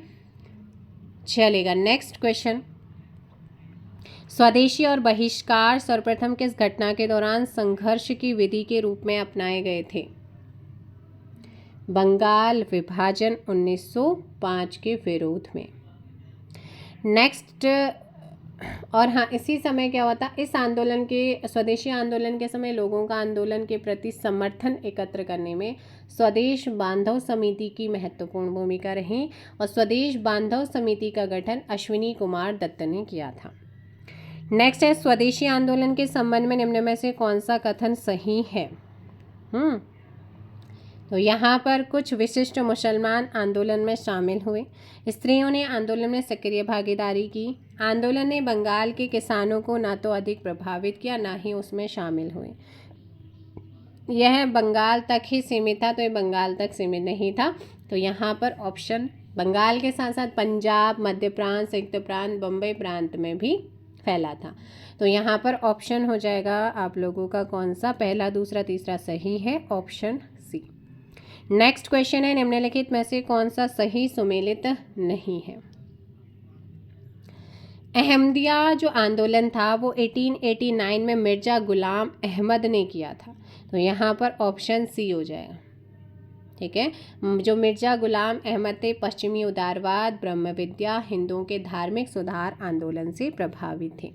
चलेगा। नेक्स्ट क्वेश्चन, स्वदेशी और बहिष्कार सर्वप्रथम किस घटना के दौरान संघर्ष की विधि के रूप में अपनाए गए थे? बंगाल विभाजन 1905 के विरोध में। नेक्स्ट, और हाँ, इसी समय क्या हुआ था? इस आंदोलन के, स्वदेशी आंदोलन के समय लोगों का आंदोलन के प्रति समर्थन एकत्र करने में स्वदेश बांधव समिति की महत्वपूर्ण भूमिका रही और स्वदेश बांधव समिति का गठन अश्विनी कुमार दत्त ने किया था। नेक्स्ट है, स्वदेशी आंदोलन के संबंध में निम्न में से कौन सा कथन सही है? तो यहाँ पर कुछ विशिष्ट मुसलमान आंदोलन में शामिल हुए, स्त्रियों ने आंदोलन में सक्रिय भागीदारी की, आंदोलन ने बंगाल के किसानों को ना तो अधिक प्रभावित किया ना ही उसमें शामिल हुए। यह बंगाल तक ही सीमित था, तो ये बंगाल तक सीमित नहीं था। तो यहाँ पर ऑप्शन, बंगाल के साथ साथ पंजाब, मध्य प्रांत, संयुक्त प्रांत, बम्बई प्रांत में भी फैला था। तो यहाँ पर ऑप्शन हो जाएगा आप लोगों का कौन सा? पहला, दूसरा, तीसरा सही है, ऑप्शन सी। नेक्स्ट क्वेश्चन है, निम्नलिखित में से कौन सा सही सुमेलित नहीं है? अहमदिया जो आंदोलन था वो 1889 में मिर्जा गुलाम अहमद ने किया था। तो यहाँ पर ऑप्शन सी हो जाएगा। ठीक है, जो मिर्जा गुलाम अहमद थे पश्चिमी उदारवाद, ब्रह्म विद्या, हिंदुओं के धार्मिक सुधार आंदोलन से प्रभावित थे।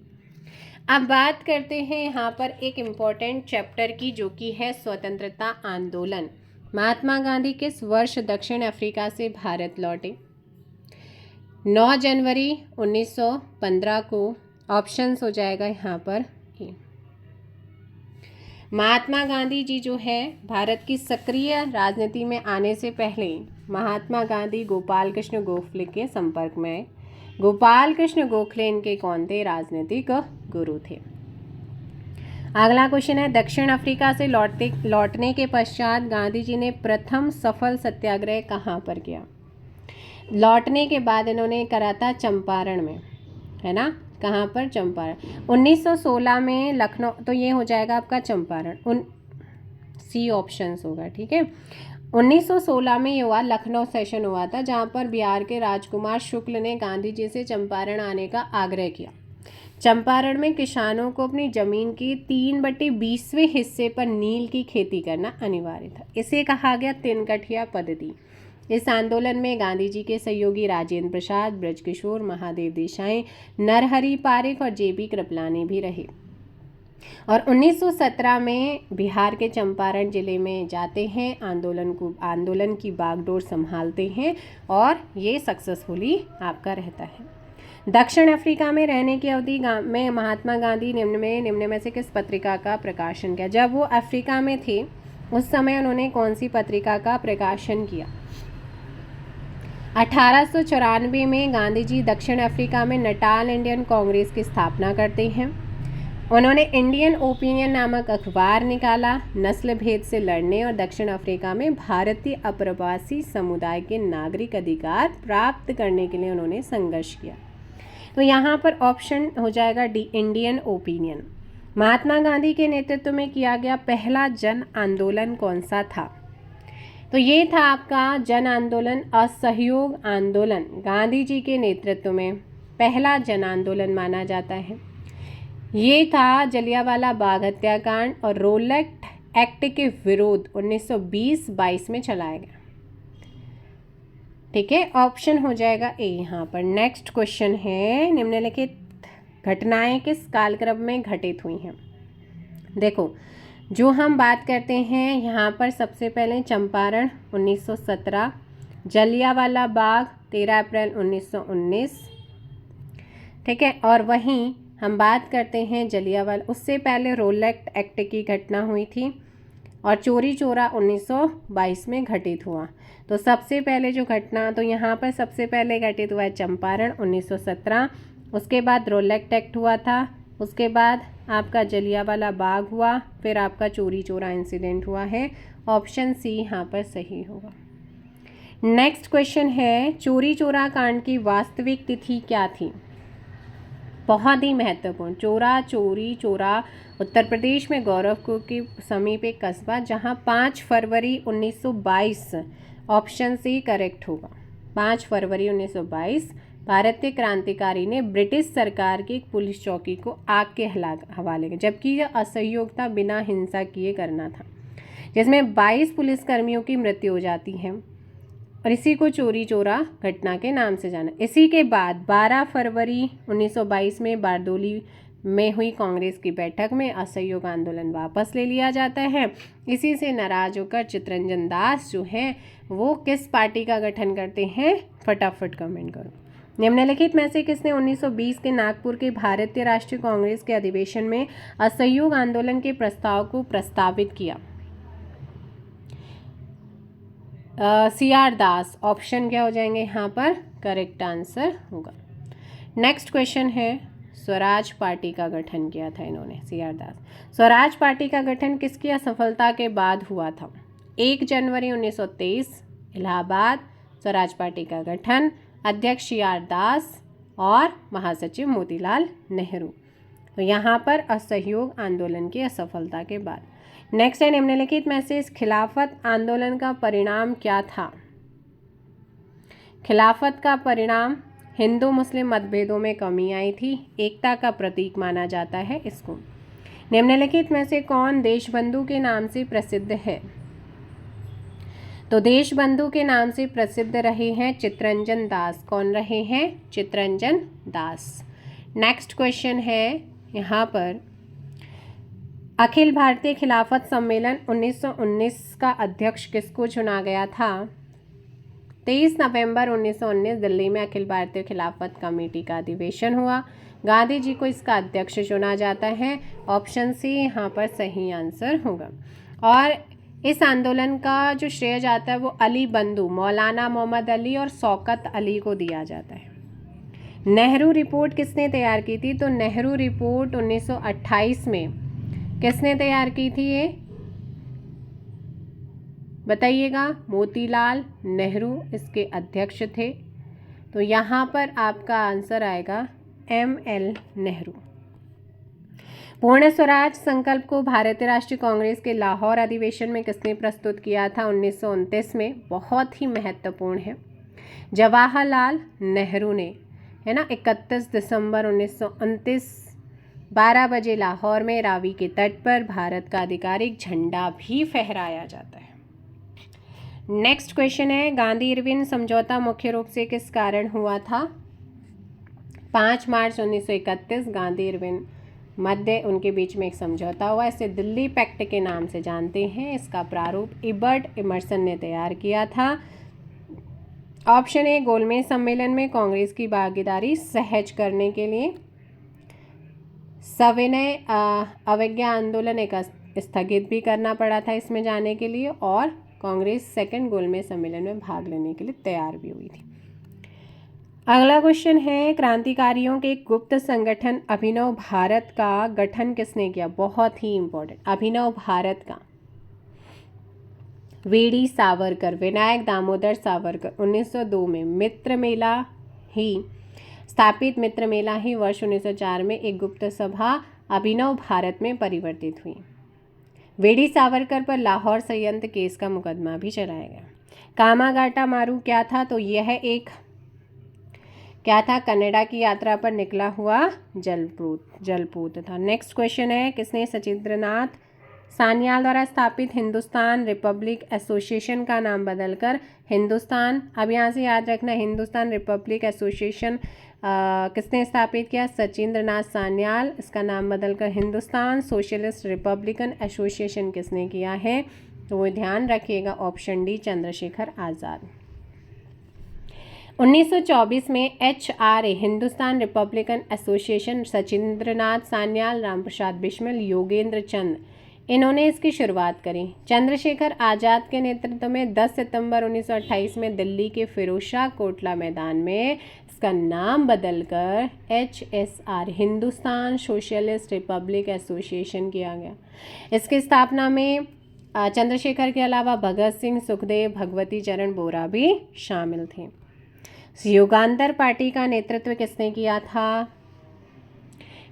अब बात करते हैं यहाँ पर एक इम्पॉर्टेंट चैप्टर की, जो कि है स्वतंत्रता आंदोलन। महात्मा गांधी किस वर्ष दक्षिण अफ्रीका से भारत लौटे? 9 जनवरी 1915 को। ऑप्शंस हो जाएगा यहाँ पर ए। महात्मा गांधी जी जो है भारत की सक्रिय राजनीति में आने से पहले महात्मा गांधी गोपाल कृष्ण गोखले के संपर्क में आए। गोपाल कृष्ण गोखले इनके कौन थे? राजनीतिक गुरु थे। अगला क्वेश्चन है, दक्षिण अफ्रीका से लौटने के पश्चात गांधी जी ने प्रथम सफल सत्याग्रह कहाँ पर किया? लौटने के बाद इन्होंने करा था चंपारण में, है ना? कहाँ पर? चंपारण। 1916 में लखनऊ, तो ये हो जाएगा आपका चंपारण। सी ऑप्शंस होगा। ठीक है, 1916 में ये हुआ, लखनऊ सेशन हुआ था, जहाँ पर बिहार के राजकुमार शुक्ल ने गांधी जी से चंपारण आने का आग्रह किया। चंपारण में किसानों को अपनी जमीन की 3/20वें हिस्से पर नील की खेती करना अनिवार्य था। इसे कहा गया तिनकठिया पद्धति। इस आंदोलन में गांधी जी के सहयोगी राजेंद्र प्रसाद, ब्रजकिशोर, महादेव देसाई, नरहरि पारिख और जेबी कृपलानी भी रहे। और 1917 में बिहार के चंपारण जिले में जाते हैं, आंदोलन की बागडोर संभालते हैं और ये सक्सेसफुली आपका रहता है। दक्षिण अफ्रीका में रहने की अवधि में महात्मा गांधी निम्न में से किस पत्रिका का प्रकाशन किया? जब वो अफ्रीका में थे उस समय उन्होंने कौन सी पत्रिका का प्रकाशन किया? 1894 में गांधी जी दक्षिण अफ्रीका में नटाल इंडियन कांग्रेस की स्थापना करते हैं। उन्होंने इंडियन ओपिनियन नामक अखबार निकाला। नस्ल भेद से लड़ने और दक्षिण अफ्रीका में भारतीय अप्रवासी समुदाय के नागरिक अधिकार प्राप्त करने के लिए उन्होंने संघर्ष किया। तो यहाँ पर ऑप्शन हो जाएगा D, Indian opinion. Mahatma Gandhi के नेतृत्व में किया गया पहला जन आंदोलन कौन सा था? तो ये था आपका जन आंदोलन असहयोग आंदोलन। गांधी जी के नेतृत्व में पहला जन आंदोलन माना जाता है। ये था जलियांवाला बाग हत्याकांड और रोलेट एक्ट के विरोध 1920-22 में चलाया गया। ठीक है, ऑप्शन हो जाएगा ए यहाँ पर। नेक्स्ट क्वेश्चन है, निम्नलिखित घटनाएं किस कालक्रम में घटित हुई हैं? देखो, जो हम बात करते हैं यहाँ पर सबसे पहले चंपारण 1917, जलियांवाला बाग 13 अप्रैल 1919। ठीक है, और वहीं हम बात करते हैं जलियांवाला, उससे पहले रोलेट एक्ट की घटना हुई थी और चोरी चोरा 1922 में घटित हुआ। तो सबसे पहले जो घटना, तो यहाँ पर सबसे पहले घटित हुआ है चंपारण 1917, उसके बाद रोलेट एक्ट हुआ था, उसके बाद आपका जलियांवाला बाग हुआ, फिर आपका चोरी चोरा इंसिडेंट हुआ है। ऑप्शन सी यहाँ पर सही होगा। नेक्स्ट क्वेश्चन है, चोरी चोरा कांड की वास्तविक तिथि क्या थी? बहुत ही महत्वपूर्ण। चोरी चोरा उत्तर प्रदेश में गोरखपुर के समीप एक कस्बा, जहां 5 फरवरी 1922, ऑप्शन सी करेक्ट होगा। 5 फरवरी 1922 भारतीय क्रांतिकारी ने ब्रिटिश सरकार की एक पुलिस चौकी को आग के हवाले किया, जबकि यह असहयोग था, बिना हिंसा किए करना था, जिसमें 22 पुलिसकर्मियों की मृत्यु हो जाती है और इसी को चोरी चोरा घटना के नाम से जाना। इसी के बाद 12 फरवरी 1922 में बारदोली में हुई कांग्रेस की बैठक में असहयोग आंदोलन वापस ले लिया जाता है। इसी से नाराज होकर चित्तरंजन दास जो हैं वो किस पार्टी का गठन करते हैं? फटाफट कमेंट करो। निम्नलिखित में से किसने 1920 के नागपुर के भारतीय राष्ट्रीय कांग्रेस के अधिवेशन में असहयोग आंदोलन के प्रस्ताव को प्रस्तावित किया? CR दास। ऑप्शन क्या हो जाएंगे यहाँ पर? करेक्ट आंसर होगा। नेक्स्ट क्वेश्चन है, स्वराज पार्टी का गठन किया था इन्होंने, CR दास। स्वराज पार्टी का गठन किसकी असफलता के बाद हुआ था? 1 जनवरी 1923 इलाहाबाद, स्वराज पार्टी का गठन, अध्यक्ष CR दास और महासचिव मोतीलाल नेहरू। तो यहाँ पर असहयोग आंदोलन की असफलता के बाद। नेक्स्ट है, निम्नलिखित में से इस खिलाफत आंदोलन का परिणाम क्या था? खिलाफत का परिणाम हिंदू मुस्लिम मतभेदों में कमी आई थी, एकता का प्रतीक माना जाता है इसको। निम्नलिखित में से कौन देशबंधु के नाम से प्रसिद्ध है? तो देशबंधु के नाम से प्रसिद्ध रहे हैं चित्तरंजन दास। कौन रहे हैं? चित्तरंजन दास। नेक्स्ट क्वेश्चन है यहाँ पर, अखिल भारतीय खिलाफत सम्मेलन 1919 का अध्यक्ष किसको चुना गया था? 23 नवंबर 1919 दिल्ली में अखिल भारतीय खिलाफत कमेटी का अधिवेशन हुआ। गांधी जी को इसका अध्यक्ष चुना जाता है। ऑप्शन सी यहाँ पर सही आंसर होगा। और इस आंदोलन का जो श्रेय जाता है वो अली बंधु, मौलाना मोहम्मद अली और शौकत अली को दिया जाता है। नेहरू रिपोर्ट किसने तैयार की थी? तो नेहरू रिपोर्ट 1928 में किसने तैयार की थी ये बताइएगा? मोतीलाल नेहरू इसके अध्यक्ष थे। तो यहाँ पर आपका आंसर आएगा ML नेहरू। पूर्ण स्वराज संकल्प को भारतीय राष्ट्रीय कांग्रेस के लाहौर अधिवेशन में किसने प्रस्तुत किया था? 1929 में। बहुत ही महत्वपूर्ण है। जवाहरलाल नेहरू ने, है ना। 31 दिसंबर 1929 12 बजे लाहौर में रावी के तट पर भारत का आधिकारिक झंडा भी फहराया जाता है। नेक्स्ट क्वेश्चन है, गांधी इरविन समझौता मुख्य रूप से किस कारण हुआ था? 5 मार्च 1931 गांधी इरविन मध्य उनके बीच में एक समझौता हुआ। इसे दिल्ली पैक्ट के नाम से जानते हैं। इसका प्रारूप इबर्ट इमर्सन ने तैयार किया था। ऑप्शन ए, गोलमेज सम्मेलन में कांग्रेस की भागीदारी सहज करने के लिए। सविनय अवज्ञा आंदोलन एक स्थगित भी करना पड़ा था इसमें जाने के लिए। और कांग्रेस सेकंड गोलमेज सम्मेलन में भाग लेने के लिए तैयार भी हुई थी। अगला क्वेश्चन है, क्रांतिकारियों के गुप्त संगठन अभिनव भारत का गठन किसने किया? बहुत ही इंपॉर्टेंट, अभिनव भारत का वीडी सावरकर, विनायक दामोदर सावरकर 1902 में मित्र मेला ही वर्ष 1904 में एक गुप्त सभा अभिनव भारत में परिवर्तित हुई। वीडी सावरकर पर लाहौर संयंत्र केस का मुकदमा भी चलाया गया। कामागाटा मारू क्या था? तो यह एक क्या था? कनाडा की यात्रा पर निकला हुआ जलपूत था। नेक्स्ट क्वेश्चन है, किसने सचिंद्रनाथ सान्याल द्वारा स्थापित हिंदुस्तान रिपब्लिक एसोसिएशन का नाम बदलकर हिंदुस्तान, अब यहाँ से याद रखना, हिंदुस्तान रिपब्लिक एसोसिएशन किसने स्थापित किया? सचिंद्रनाथ सान्याल। इसका नाम बदलकर हिंदुस्तान सोशलिस्ट रिपब्लिकन एसोसिएशन किसने किया है? तो वो ध्यान रखिएगा, ऑप्शन डी, चंद्रशेखर आज़ाद। 1924 में HRA Hindustan Republican Association Sachindranath Sanyal, Ramprasad Bismil, Yogendra Chand, इन्होंने इसकी शुरुआत करी। चंद्रशेखर आज़ाद के नेतृत्व में 10 सितंबर 1928 में दिल्ली के फिरोजशाह कोटला मैदान में इसका नाम बदलकर HSR Hindustan socialist Republic association किया गया। इसकी स्थापना में चंद्रशेखर के अलावा भगत सिंह, सुखदेव, भगवती चरण बोरा भी शामिल थे। युगांतर पार्टी का नेतृत्व किसने किया था?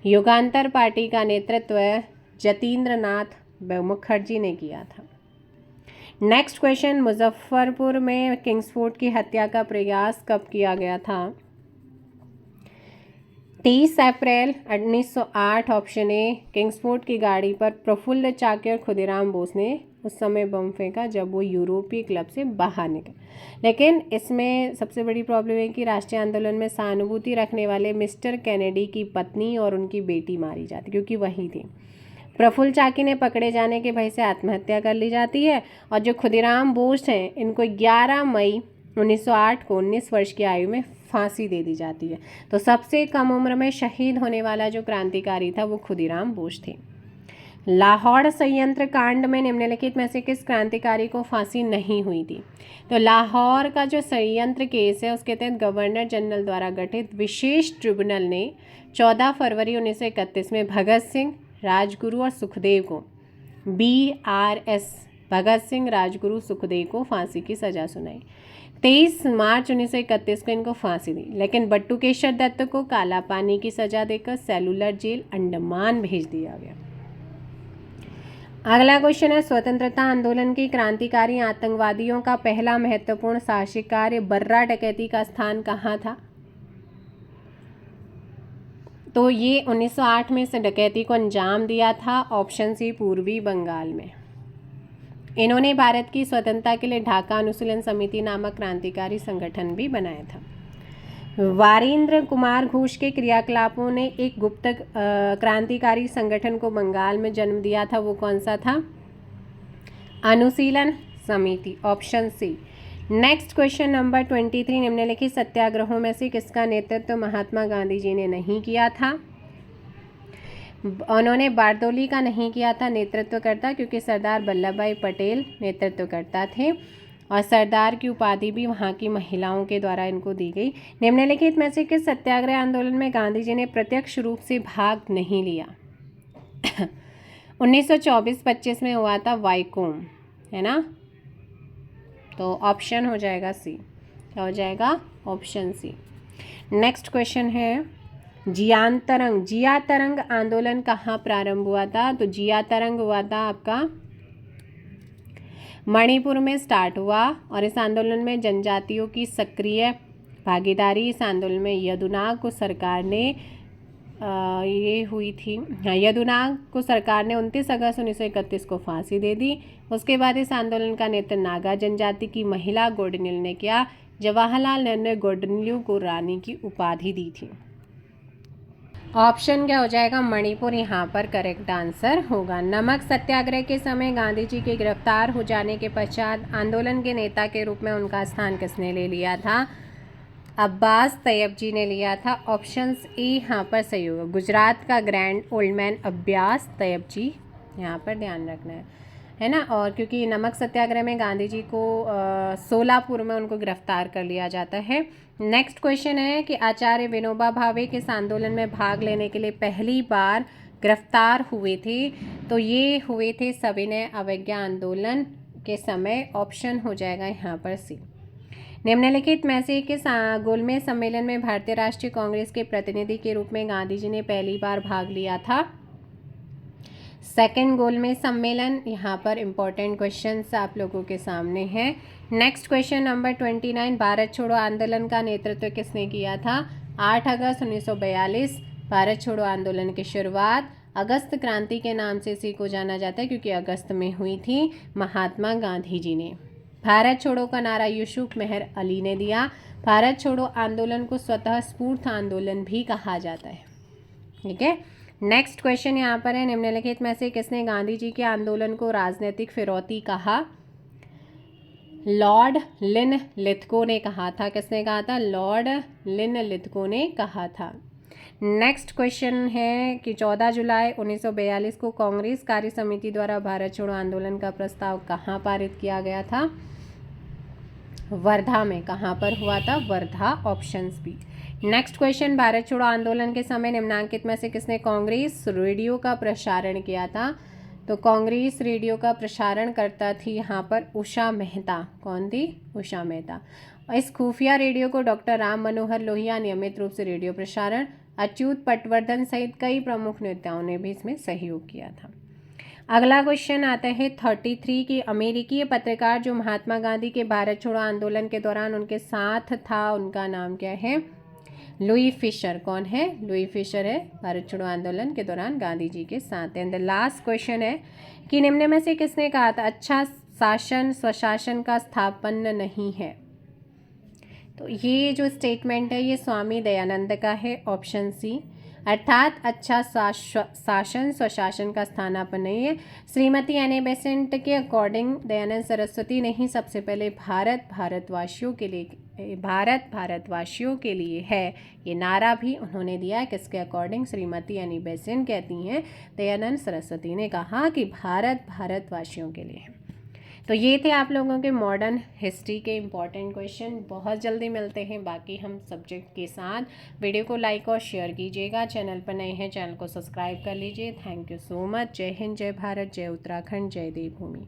युगांतर पार्टी का नेतृत्व जतीन्द्रनाथ मुखर्जी ने किया था। नेक्स्ट क्वेश्चन, मुजफ्फरपुर में किंग्सफोर्ड की हत्या का प्रयास कब किया गया था? 30 अप्रैल 1908, ऑप्शन ए। किंग्सफोर्ड की गाड़ी पर प्रफुल्ल चाकी और खुदीराम बोस ने उस समय बम फेंका जब वो यूरोपीय क्लब से बाहर निकले। लेकिन इसमें सबसे बड़ी प्रॉब्लम है कि राष्ट्रीय आंदोलन में सहानुभूति रखने वाले मिस्टर कैनेडी की पत्नी और उनकी बेटी मारी जाती, क्योंकि वही थी। प्रफुल्ल चाकी ने पकड़े जाने के भय से आत्महत्या कर ली जाती है, और जो खुदीराम बोस हैं इनको 11 मई 1908 को 19 वर्ष की आयु में फांसी दे दी जाती है। तो सबसे कम उम्र में शहीद होने वाला जो क्रांतिकारी था वो खुदीराम बोस थे। लाहौर संयंत्र कांड में निम्नलिखित में से किस क्रांतिकारी को फांसी नहीं हुई थी? तो लाहौर का जो संयंत्र केस है उसके तहत गवर्नर जनरल द्वारा गठित विशेष ट्रिब्यूनल ने 14 फरवरी 1931 में भगत सिंह, राजगुरु और सुखदेव को BRS भगत सिंह, राजगुरु, सुखदेव को फांसी की सज़ा सुनाई। 23 मार्च 1931 को इनको फांसी दी, लेकिन बट्टुकेश्वर दत्त को काला पानी की सज़ा देकर सेलुलर जेल अंडमान भेज दिया गया। अगला क्वेश्चन है, स्वतंत्रता आंदोलन की क्रांतिकारी आतंकवादियों का पहला महत्वपूर्ण साहसिक कार्य बर्रा डकैती का स्थान कहाँ था? तो ये 1908 में इस डकैती को अंजाम दिया था, ऑप्शन सी, पूर्वी बंगाल में। इन्होंने भारत की स्वतंत्रता के लिए ढाका अनुशीलन समिति नामक क्रांतिकारी संगठन भी बनाया था। वारिंद्र कुमार घोष के क्रियाकलापों ने एक गुप्त क्रांतिकारी संगठन को बंगाल में जन्म दिया था, वो कौन सा था? Anushilan Samiti, option C. Next question number 23, निम्नलिखित सत्याग्रहों में से किसका नेतृत्व महात्मा गांधी जी ने नहीं किया था? उन्होंने बारदोली का नहीं किया था नेतृत्वकर्ता, क्योंकि सरदार वल्लभ भाई पटेल नेतृत्वकर्ता थे, और सरदार की उपाधि भी वहाँ की महिलाओं के द्वारा इनको दी गई। निम्नलिखित में से किस सत्याग्रह आंदोलन में गांधी जी ने प्रत्यक्ष रूप से भाग नहीं लिया? 1924-25 में हुआ था वाइकोम, है ना? तो ऑप्शन हो जाएगा सी। क्या हो जाएगा? Option C. नेक्स्ट क्वेश्चन है, जिया तरंग आंदोलन कहाँ प्रारंभ हुआ था? तो जिया तरंग हुआ था आपका मणिपुर में स्टार्ट हुआ, और इस आंदोलन में जनजातियों की सक्रिय भागीदारी। इस आंदोलन में यदुनाग को सरकार ने यदुनाग को सरकार ने 29 अगस्त 1931 को फांसी दे दी। उसके बाद इस आंदोलन का नेतृत्व नागा जनजाति की महिला गोडनिल ने किया। जवाहरलाल नेहरू ने गोडनिल को रानी की उपाधि दी थी। ऑप्शन क्या हो जाएगा? मणिपुर यहाँ पर करेक्ट आंसर होगा। नमक सत्याग्रह के समय गांधी जी के गिरफ्तार हो जाने के पश्चात आंदोलन के नेता के रूप में उनका स्थान किसने ले लिया था? अब्बास तैयब जी ने लिया था। ऑप्शन ए यहाँ पर सही होगा। गुजरात का grand old man Abbas Tyabji, यहाँ पर ध्यान रखना है। है ना। और क्योंकि नमक सत्याग्रह में गांधी जी को सोलापुर में उनको गिरफ्तार कर लिया जाता है। नेक्स्ट क्वेश्चन है कि आचार्य विनोबा भावे किस आंदोलन में भाग लेने के लिए पहली बार गिरफ्तार हुए थे? तो ये हुए थे सविनय अवज्ञा आंदोलन के समय। ऑप्शन हो जाएगा यहाँ पर सी। निम्नलिखित में से किस गोलमेज सम्मेलन में भारतीय राष्ट्रीय कांग्रेस के प्रतिनिधि के रूप में गांधी जी ने पहली बार भाग लिया था? सेकेंड गोलमेज सम्मेलन। यहाँ पर इंपॉर्टेंट क्वेश्चंस आप लोगों के सामने हैं। नेक्स्ट क्वेश्चन नंबर 29, भारत छोड़ो आंदोलन का नेतृत्व किसने किया था? 8 अगस्त 1942 भारत छोड़ो आंदोलन की शुरुआत अगस्त क्रांति के नाम से इसी को जाना जाता है क्योंकि अगस्त में हुई थी, महात्मा गांधी जी ने। भारत छोड़ो का नारा यूसुफ मेहर अली ने दिया। भारत छोड़ो आंदोलन को स्वतः स्फूर्त आंदोलन भी कहा जाता है। ठीक है। नेक्स्ट क्वेश्चन यहाँ पर है, निम्नलिखित में से किसने गांधी जी के आंदोलन को राजनीतिक फिरौती कहा? लॉर्ड लिन लिथगो ने कहा था। किसने कहा था? लॉर्ड लिन लिथगो ने कहा था। नेक्स्ट क्वेश्चन है कि 14 जुलाई 1942 को कांग्रेस कार्य समिति द्वारा भारत छोड़ो आंदोलन का प्रस्ताव कहाँ पारित किया गया था? वर्धा में। कहाँ पर हुआ था? Wardha. Options B. Next question, भारत छोड़ो आंदोलन के समय निम्नांकित में से किसने कांग्रेस रेडियो का प्रसारण किया था? तो कांग्रेस रेडियो का प्रसारण करता थी यहाँ पर उषा मेहता। कौन थी? उषा मेहता। इस खुफिया रेडियो को डॉक्टर राम मनोहर लोहिया नियमित रूप से रेडियो प्रसारण, अच्युत पटवर्धन सहित कई प्रमुख नेताओं ने भी इसमें सहयोग किया था। अगला क्वेश्चन आता है 33 की अमेरिकी पत्रकार जो महात्मा गांधी के भारत छोड़ो आंदोलन के दौरान उनके साथ था, उनका नाम क्या है? Louis Fischer. कौन है? लुई फिशर है भारत छोड़ो आंदोलन के दौरान गांधी जी के साथ। एंड द लास्ट क्वेश्चन है कि निम्न में से किसने कहा था अच्छा शासन स्वशासन का स्थापन नहीं है? तो ये जो स्टेटमेंट है ये स्वामी दयानंद का है। Option C. अर्थात अच्छा शासन स्वशासन का स्थापना नहीं है। श्रीमती एनी बेसेंट के अकॉर्डिंग दयानंद सरस्वती ने ही सबसे पहले भारत भारतवासियों के लिए है ये नारा भी उन्होंने दिया है। किसके अकॉर्डिंग? श्रीमती एनी बेसेंट कहती हैं दयानंद सरस्वती ने कहा कि भारत भारतवासियों के लिए है। तो ये थे आप लोगों के मॉडर्न हिस्ट्री के इम्पॉर्टेंट क्वेश्चन। बहुत जल्दी मिलते हैं बाकी हम सब्जेक्ट के साथ। वीडियो को लाइक और शेयर कीजिएगा। चैनल पर नए हैं चैनल को सब्सक्राइब कर लीजिए। Thank you so much. जय हिंद, जय भारत, जय उत्तराखंड, जय देवभूमि।